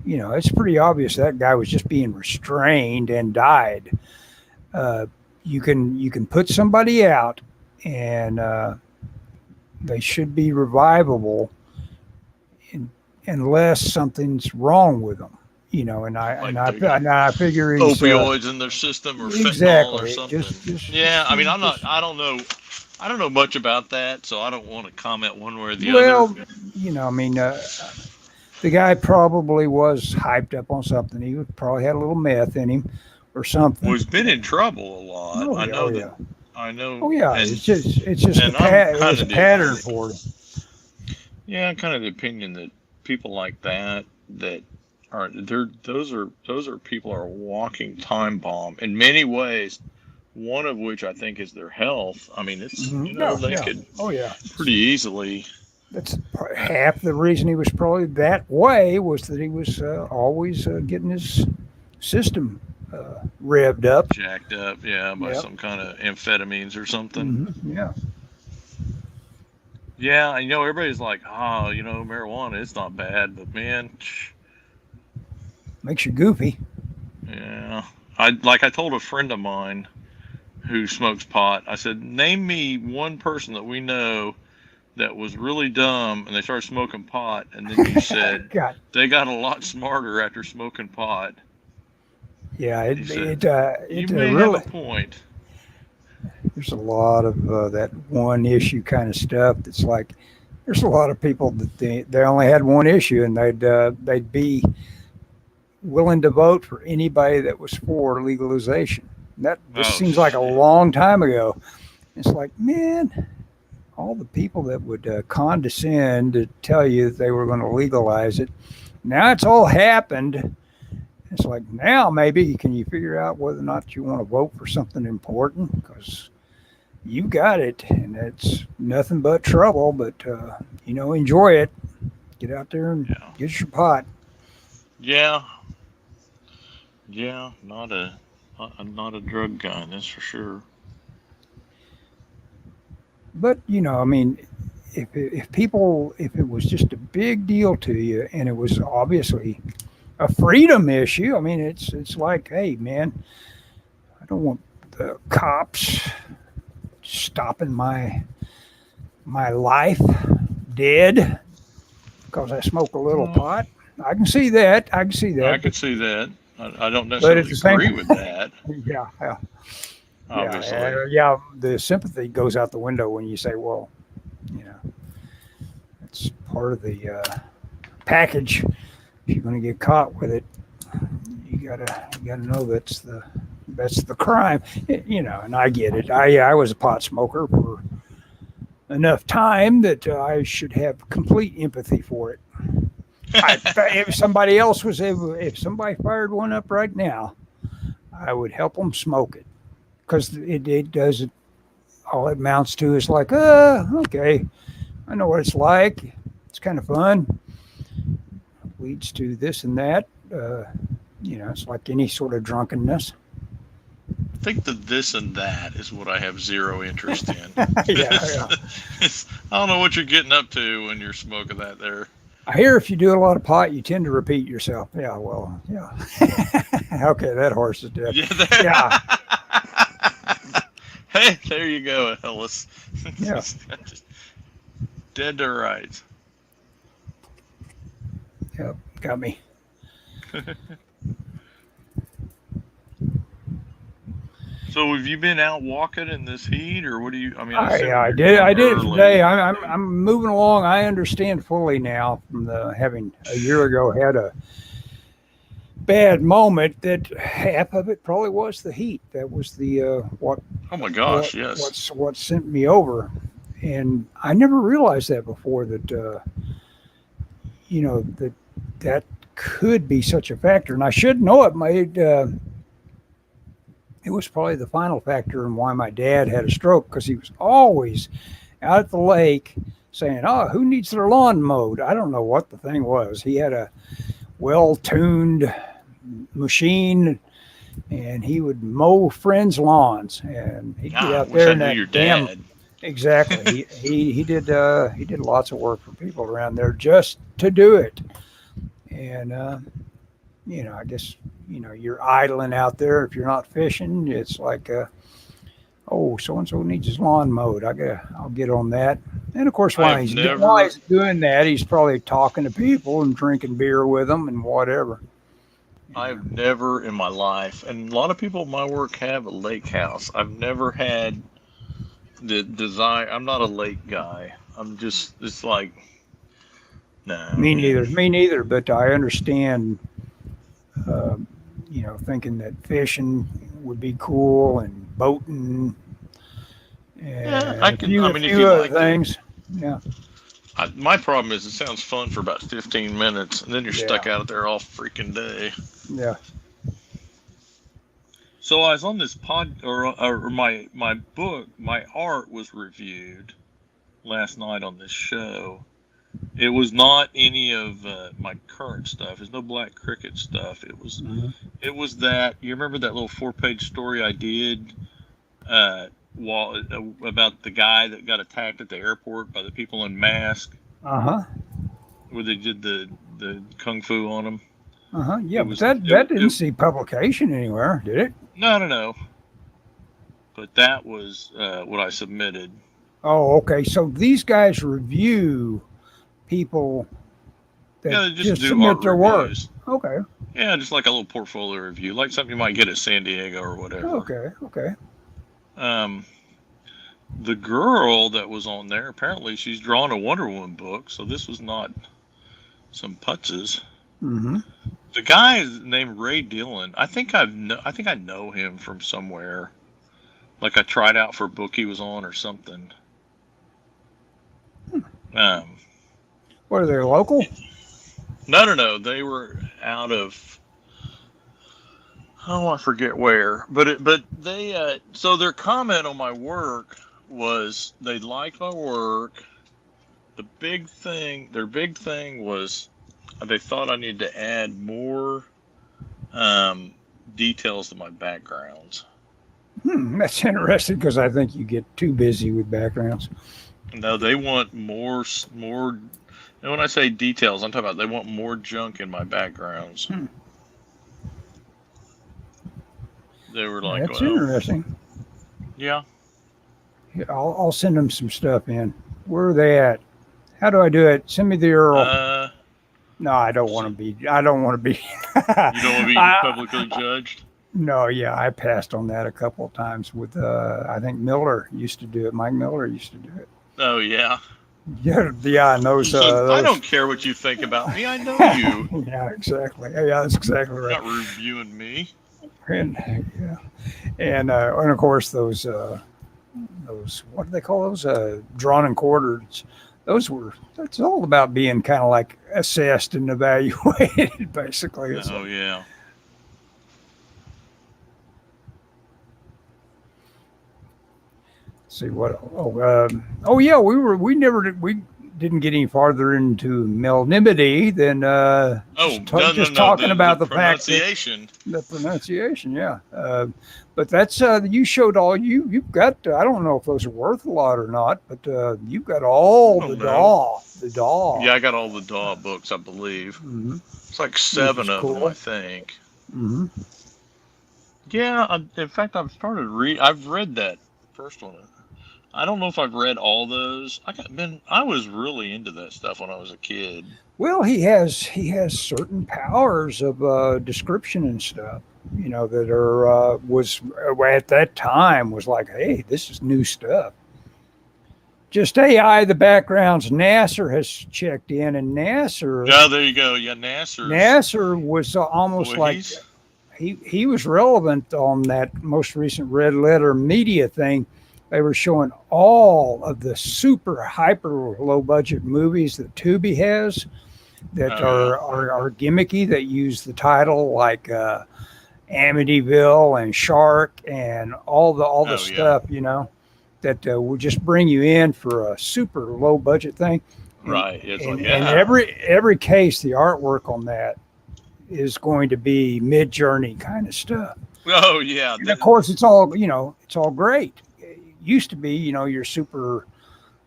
It's pretty obvious that guy was just being restrained and died. You can put somebody out, and they should be revivable, unless something's wrong with them. And I figure he's, opioids in their system or fentanyl or something. Yeah, I mean, I don't know much about that, so I don't want to comment one way or the other. The guy probably was hyped up on something. He probably had a little meth in him or something. Well, he's been in trouble a lot. Oh, I know yeah. that. I know. Oh yeah, and- it's just and I'm it's a kinda pattern for him. Yeah, I'm kind of the opinion that people like that are those are people are a walking time bomb in many ways. One of which I think is their health. I mean, it's they could pretty easily. That's half the reason he was probably that way was that he was always getting his system revved up, Jacked up, by some kind of amphetamines or something. Mm-hmm. Yeah. Yeah, everybody's like, marijuana, it's not bad, but man, Makes you goofy. yeah. I told a friend of mine who smokes pot, I said, name me one person that we know that was really dumb and they started smoking pot, and then you said they got a lot smarter after smoking pot. Yeah, You may really have a point. there's a lot of that one issue kind of stuff. That's like there's a lot of people that they only had one issue and they'd be willing to vote for anybody that was for legalization. This seems like a long time ago. It's like, man, all the people that would condescend to tell you that they were going to legalize it. Now it's all happened. It's like, now maybe can you figure out whether or not you want to vote for something important? Because you got it, and it's nothing but trouble. But enjoy it. Get out there and get your pot. Yeah, not a drug guy, that's for sure. But if it was just a big deal to you, and it was obviously a freedom issue, it's like, hey man, I don't want the cops stopping my life dead because I smoke a little pot. I can see that. I can see that. I don't But at necessarily the same agree with that. Yeah. Obviously. The sympathy goes out the window when you say, well, it's part of the package. If you're going to get caught with it, you gotta know that's the crime, you know. And I get it. I was a pot smoker for enough time that I should have complete empathy for it. If somebody else was able, if somebody fired one up right now, I would help them smoke it, because it does it. All it amounts to is like, okay, I know what it's like. It's kind of fun. Leads to this and that. You know, it's like any sort of drunkenness. I think the this and that is what I have zero interest in. Yeah. I don't know what you're getting up to when you're smoking that there. I hear if you do a lot of pot, you tend to repeat yourself. Yeah, well, yeah. Okay, that horse is dead. Yeah. Hey, there you go, Ellis. Yeah. Dead to rights. Yep, got me. So have you been out walking in this heat, or what do you? I mean, I did it today. I'm moving along. I understand fully now from having a year ago had a bad moment that half of it probably was the heat. That was the what. Oh my gosh! Yes. What sent me over, and I never realized that before. That you know that could be such a factor, and I should know it. It was probably the final factor in why my dad had a stroke, because he was always out at the lake saying, "Oh, who needs their lawn mowed?" I don't know what the thing was. He had a well-tuned machine, and he would mow friends' lawns, and he'd get out there and that damn. Exactly. he did lots of work for people around there just to do it, and you know, I guess, you know, you're idling out there. If you're not fishing, it's like, oh, so-and-so needs his lawn mowed. I'll get on that. And of course, while he's doing that, he's probably talking to people and drinking beer with them and whatever. I've never in my life, and a lot of people at my work have a lake house. I've never had the desire. I'm not a lake guy. It's like, no. Me neither, but I understand, you know, thinking that fishing would be cool and boating and a few other things. Yeah. My problem is it sounds fun for about 15 minutes, and then you're stuck out there all freaking day. Yeah. So I was on this my book, my art was reviewed last night on this show. It was not any of my current stuff. There's no Black Cricket stuff. It was It was that, you remember that little 4-page story I did about the guy that got attacked at the airport by the people in masks? Where they did the kung fu on him. Yeah, but that didn't see publication anywhere, did it? No. But that was what I submitted. Oh, okay. So these guys review people that just submit their work. Okay. Yeah, just like a little portfolio review, like something you might get at San Diego or whatever. Okay. The girl that was on there, apparently she's drawn a Wonder Woman book, so this was not some putzes. The guy is named Ray Dillon. I think I know him from somewhere. Like I tried out for a book he was on or something. What, are they local? No. They were out of, I forget where. But they so their comment on my work was they liked my work. Their big thing was they thought I needed to add more details to my backgrounds. That's interesting, because I think you get too busy with backgrounds. No, they want more. And when I say details, I'm talking about they want more junk in my backgrounds. They were like, "That's interesting." Yeah. I'll send them some stuff in. Where are they at? How do I do it? Send me the URL. No, I don't want to be. You don't want to be publicly judged? No, yeah, I passed on that a couple of times with, I think Miller used to do it. Mike Miller used to do it. Oh, yeah. Yeah, and those, So I those. don't care what you think about me. I know you. Yeah, exactly. Yeah, that's exactly You're right. not reviewing me. And yeah, and of course those what do they call those? Drawn and quartered. Those were. That's all about being kind of like assessed and evaluated. Basically, it's Oh like. yeah. See what? Oh yeah, we didn't get any farther into melnimity than Oh no no just no talking the about the fact that pronunciation. the pronunciation, yeah. But that's you showed all you've got. I don't know if those are worth a lot or not, but you've got I all don't know. the daw, Yeah, I got all the Daw books, I believe. hmm It's like which is 7 of them, I cool. think. Hmm. Yeah, in fact, I've read that first one. I don't know if I've read all those. I was really into that stuff when I was a kid. Well, he has certain powers of description and stuff, that are was at that time was like, hey, this is new stuff. Just AI, the backgrounds. Nasser has checked in, and Yeah, there you go. Yeah, Nasser's. Nasser was almost Boy, like he's. he was relevant on that most recent Red Letter Media thing. They were showing all of the super hyper low budget movies that Tubi has that Oh yeah. are gimmicky, that use the title like Amityville and Shark and all the Oh yeah. stuff, that will just bring you in for a super low budget thing. And Right. It's like and yeah. every case, the artwork on that is going to be mid journey kind of stuff. Oh yeah. And of course, it's all great. It used to be, your super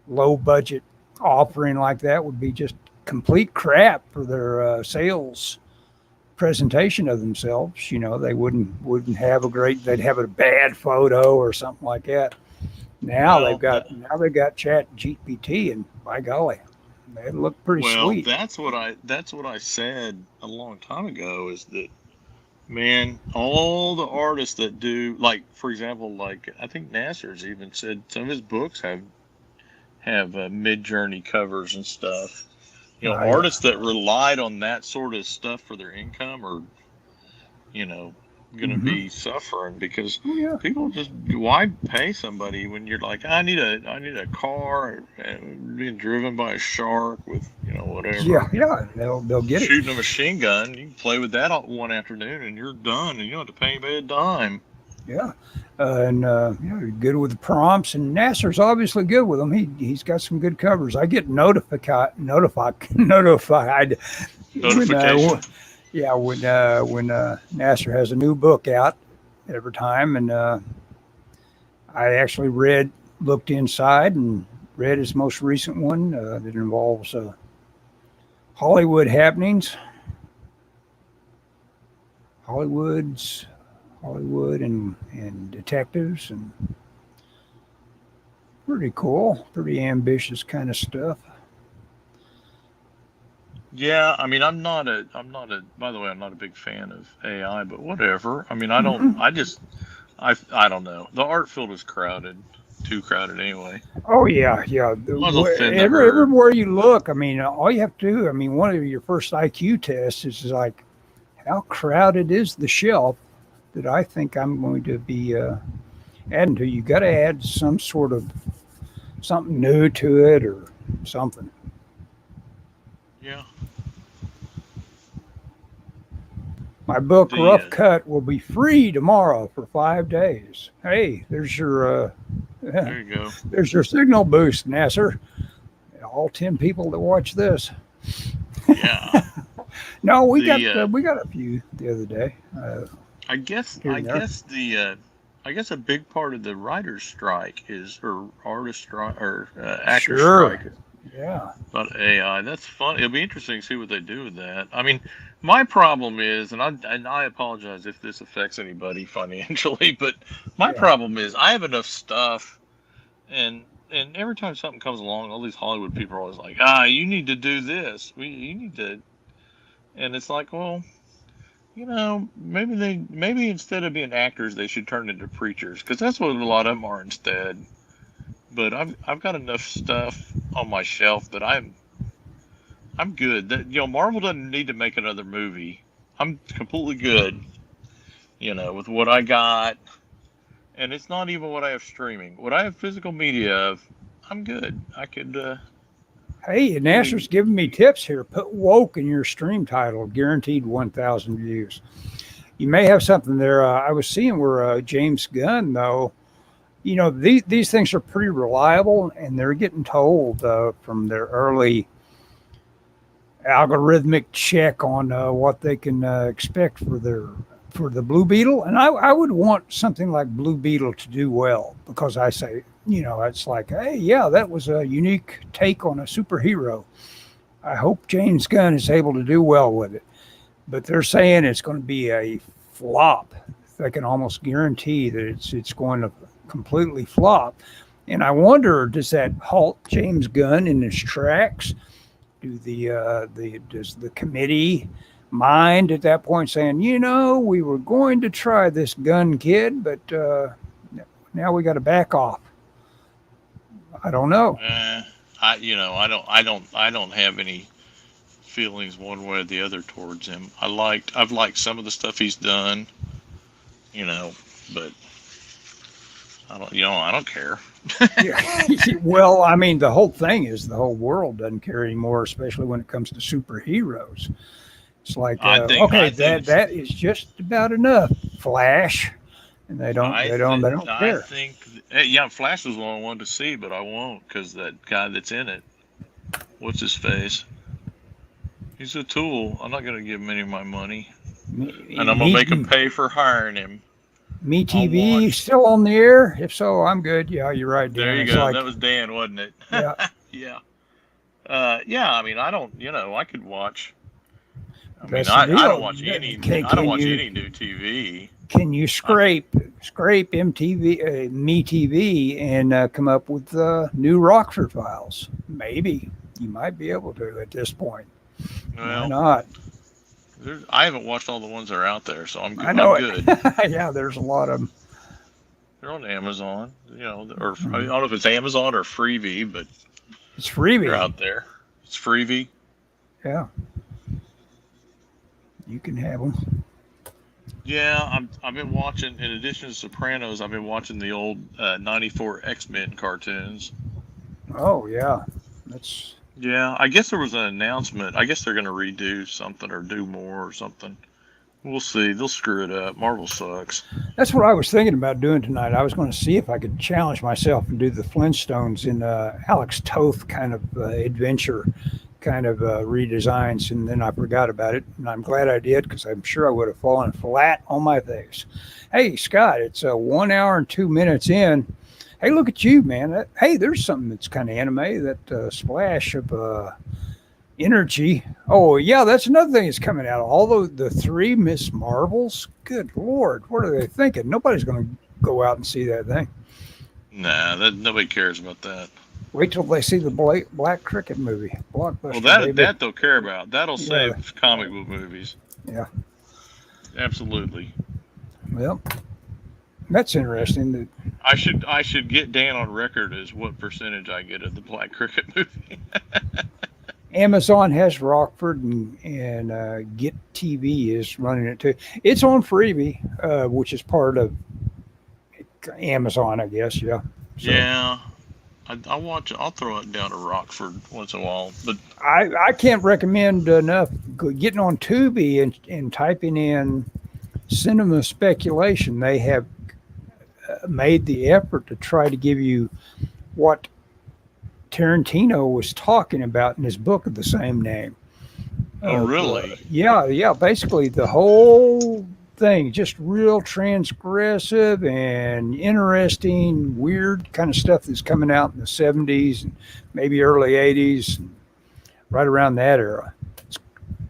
low budget offering like that would be just complete crap for their sales presentation of themselves. They wouldn't have a great. They'd have a bad photo or something like that. Well, Now they've got Chat GPT, and by golly, they look pretty well, sweet. that's what I said a long time ago. Is that man? All the artists that do, like, for example, like I think Nasser's even said some of his books have mid journey covers and stuff. Yeah. Artists that relied on that sort of stuff for their income are, going to Hmm. be suffering because Oh yeah. people just why pay somebody when you're like I need a car being driven by a shark with Yeah, whatever yeah. They'll get it. shooting a machine gun. You can play with that all one afternoon and you're done and you don't have to pay anybody a dime. Yeah, and good with the prompts. And Nasser's obviously good with them. He's got some good covers. I get notified when Notification. when Nasser has a new book out every time, and I actually looked inside and read his most recent one that involves Hollywood happenings, Hollywood's Hollywood and detectives, and pretty cool, pretty ambitious kind of stuff. Yeah, I mean, by the way, I'm not a big fan of AI, but whatever. I mean, Mhm. I don't know. The art field is crowded, too crowded anyway. Oh yeah, yeah. Might as well thin the herd. Everywhere you look, I mean, all you have to do, I mean, one of your first IQ tests is like, how crowded is the shelf that I think I'm going to be adding to? You got to add some sort of something new to it or something. Yeah. My book, The Rough Cut, will be free tomorrow for 5 days. Hey, There you go. there's your signal boost, Nasser. All 10 people that watch this. Yeah. No, The we got a few the other day. Here I and there. guess I guess a big part of the writer's strike or artist strike or actor Sure. strike Yeah. about AI. That's fun. It'll be interesting to see what they do with that. I mean, my problem is, and I apologize if this affects anybody financially, but my Yeah. problem is I have enough stuff, and every time something comes along, all these Hollywood people are always like, you need to do this. You need to, and it's like, well, maybe instead of being actors, they should turn into preachers because that's what a lot of them are instead. But I've got enough stuff on my shelf, but I'm good. That, Marvel doesn't need to make another movie. I'm completely good, with what I got, and it's not even what I have streaming. What I have physical media of, I'm good. I could. Hey, Nasser's giving me tips here. Put woke in your stream title, guaranteed 1,000 views. You may have something there. I was seeing where James Gunn, though, these things are pretty reliable, and they're getting told from their early algorithmic check on what they can expect for the Blue Beetle. And I would want something like Blue Beetle to do well, because I say, it's like, hey, yeah, that was a unique take on a superhero. I hope James Gunn is able to do well with it. But they're saying it's going to be a flop. They can almost guarantee that it's going to completely flop. And I wonder, does that halt James Gunn in his tracks? Does the committee mind at that point saying, we were going to try this Gunn kid, but now we got to back off? I don't know. I don't have any feelings one way or the other towards him. I've liked some of the stuff he's done, but I don't care. Yeah. Well, I mean, the whole thing is the whole world doesn't care anymore, especially when it comes to superheroes. It's like, that is just about enough, Flash, and they don't care. Flash was the one I wanted to see, but I won't, because that guy that's in it, what's his face? He's a tool. I'm not going to give him any of my money, and I'm going to make him pay for hiring him. Me TV still on the air? If so, I'm good. Yeah, you're right, Dan. There you go. That was Dan, wasn't it? Yeah. Yeah. I mean, I don't. I could watch. I don't watch any. I don't watch any new TV. Can you scrape MTV, Me TV, and come up with new Rockford Files? Maybe you might be able to at this point. Well, why not? I haven't watched all the ones that are out there, so I'm good. I know I'm good. Yeah, there's a lot of them. They're on Amazon, or I don't know if it's Amazon or Freevee, but it's Freevee. They're out there. It's Freevee. Yeah, you can have them. Yeah, I've been watching. In addition to Sopranos, I've been watching the old '94 X-Men cartoons. Oh yeah, that's. Yeah, I guess there was an announcement. I guess they're going to redo something or do more or something. We'll see. They'll screw it up. Marvel sucks. That's what I was thinking about doing tonight. I was going to see if I could challenge myself and do the Flintstones in Alex Toth kind of adventure kind of redesigns, and then I forgot about it. And I'm glad I did, because I'm sure I would have fallen flat on my face. Hey, Scott, it's 1 hour and 2 minutes in. Hey, look at you, man. Hey, there's something that's kind of anime, that splash of energy. Oh, yeah, that's another thing that's coming out. Although the 3 Miss Marvels, good Lord, what are they thinking? Nobody's going to go out and see that thing. Nah, nobody cares about that. Wait till they see the Black Cricket movie. Blockbuster. Well, that they'll care about. That'll save comic book movies. Yeah. Absolutely. Well, that's interesting. I should get Dan on record as what percentage I get of the Black Cricket movie. Amazon has Rockford, and Get TV is running it too. It's on Freevee, which is part of Amazon, I guess. Yeah. So, yeah. I'll throw it down to Rockford once in a while, but I can't recommend enough getting on Tubi and typing in cinema speculation. They have made the effort to try to give you what Tarantino was talking about in his book of the same name. Oh, really? Yeah. Basically, the whole thing, just real transgressive and interesting, weird kind of stuff that's coming out in the 70s and maybe early 80s, right around that era. It's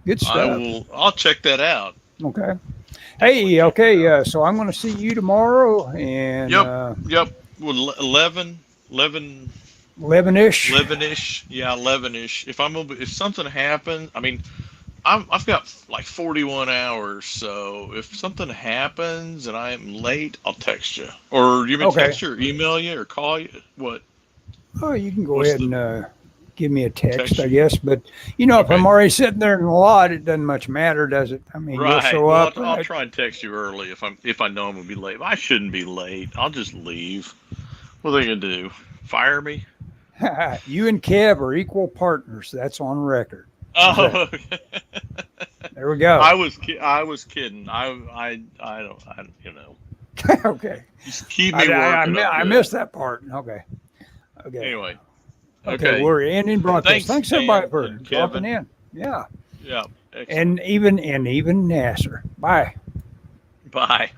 good stuff. I'll check that out. Okay. Hey, okay. So I'm going to see you tomorrow, and yep. Well, 11-ish. Yeah, 11-ish. If something happens, I mean, I've got like 41 hours, so if something happens and I'm late, I'll text you. Or you can text you or email you or call you. What? Oh, you can go ahead and give me a text, I you. guess. But you know, if Okay. I'm already sitting there in the lot, it doesn't much matter, does it? I mean, you'll Right. show Well, up. I'll try and text you early if I know I'm gonna be late. I shouldn't be late. I'll just leave. What are they gonna do? Fire me? You and Kev are equal partners. That's on record. Oh, okay. There we go. I was kidding. I don't. You know. Okay. Just keep me working. I missed that part. Okay. Okay. Anyway. Okay. We're ending broadcast. Thanks Stan everybody for and dropping Kevin. in. Yeah. Yeah. Excellent. And even Nasser. Bye. Bye.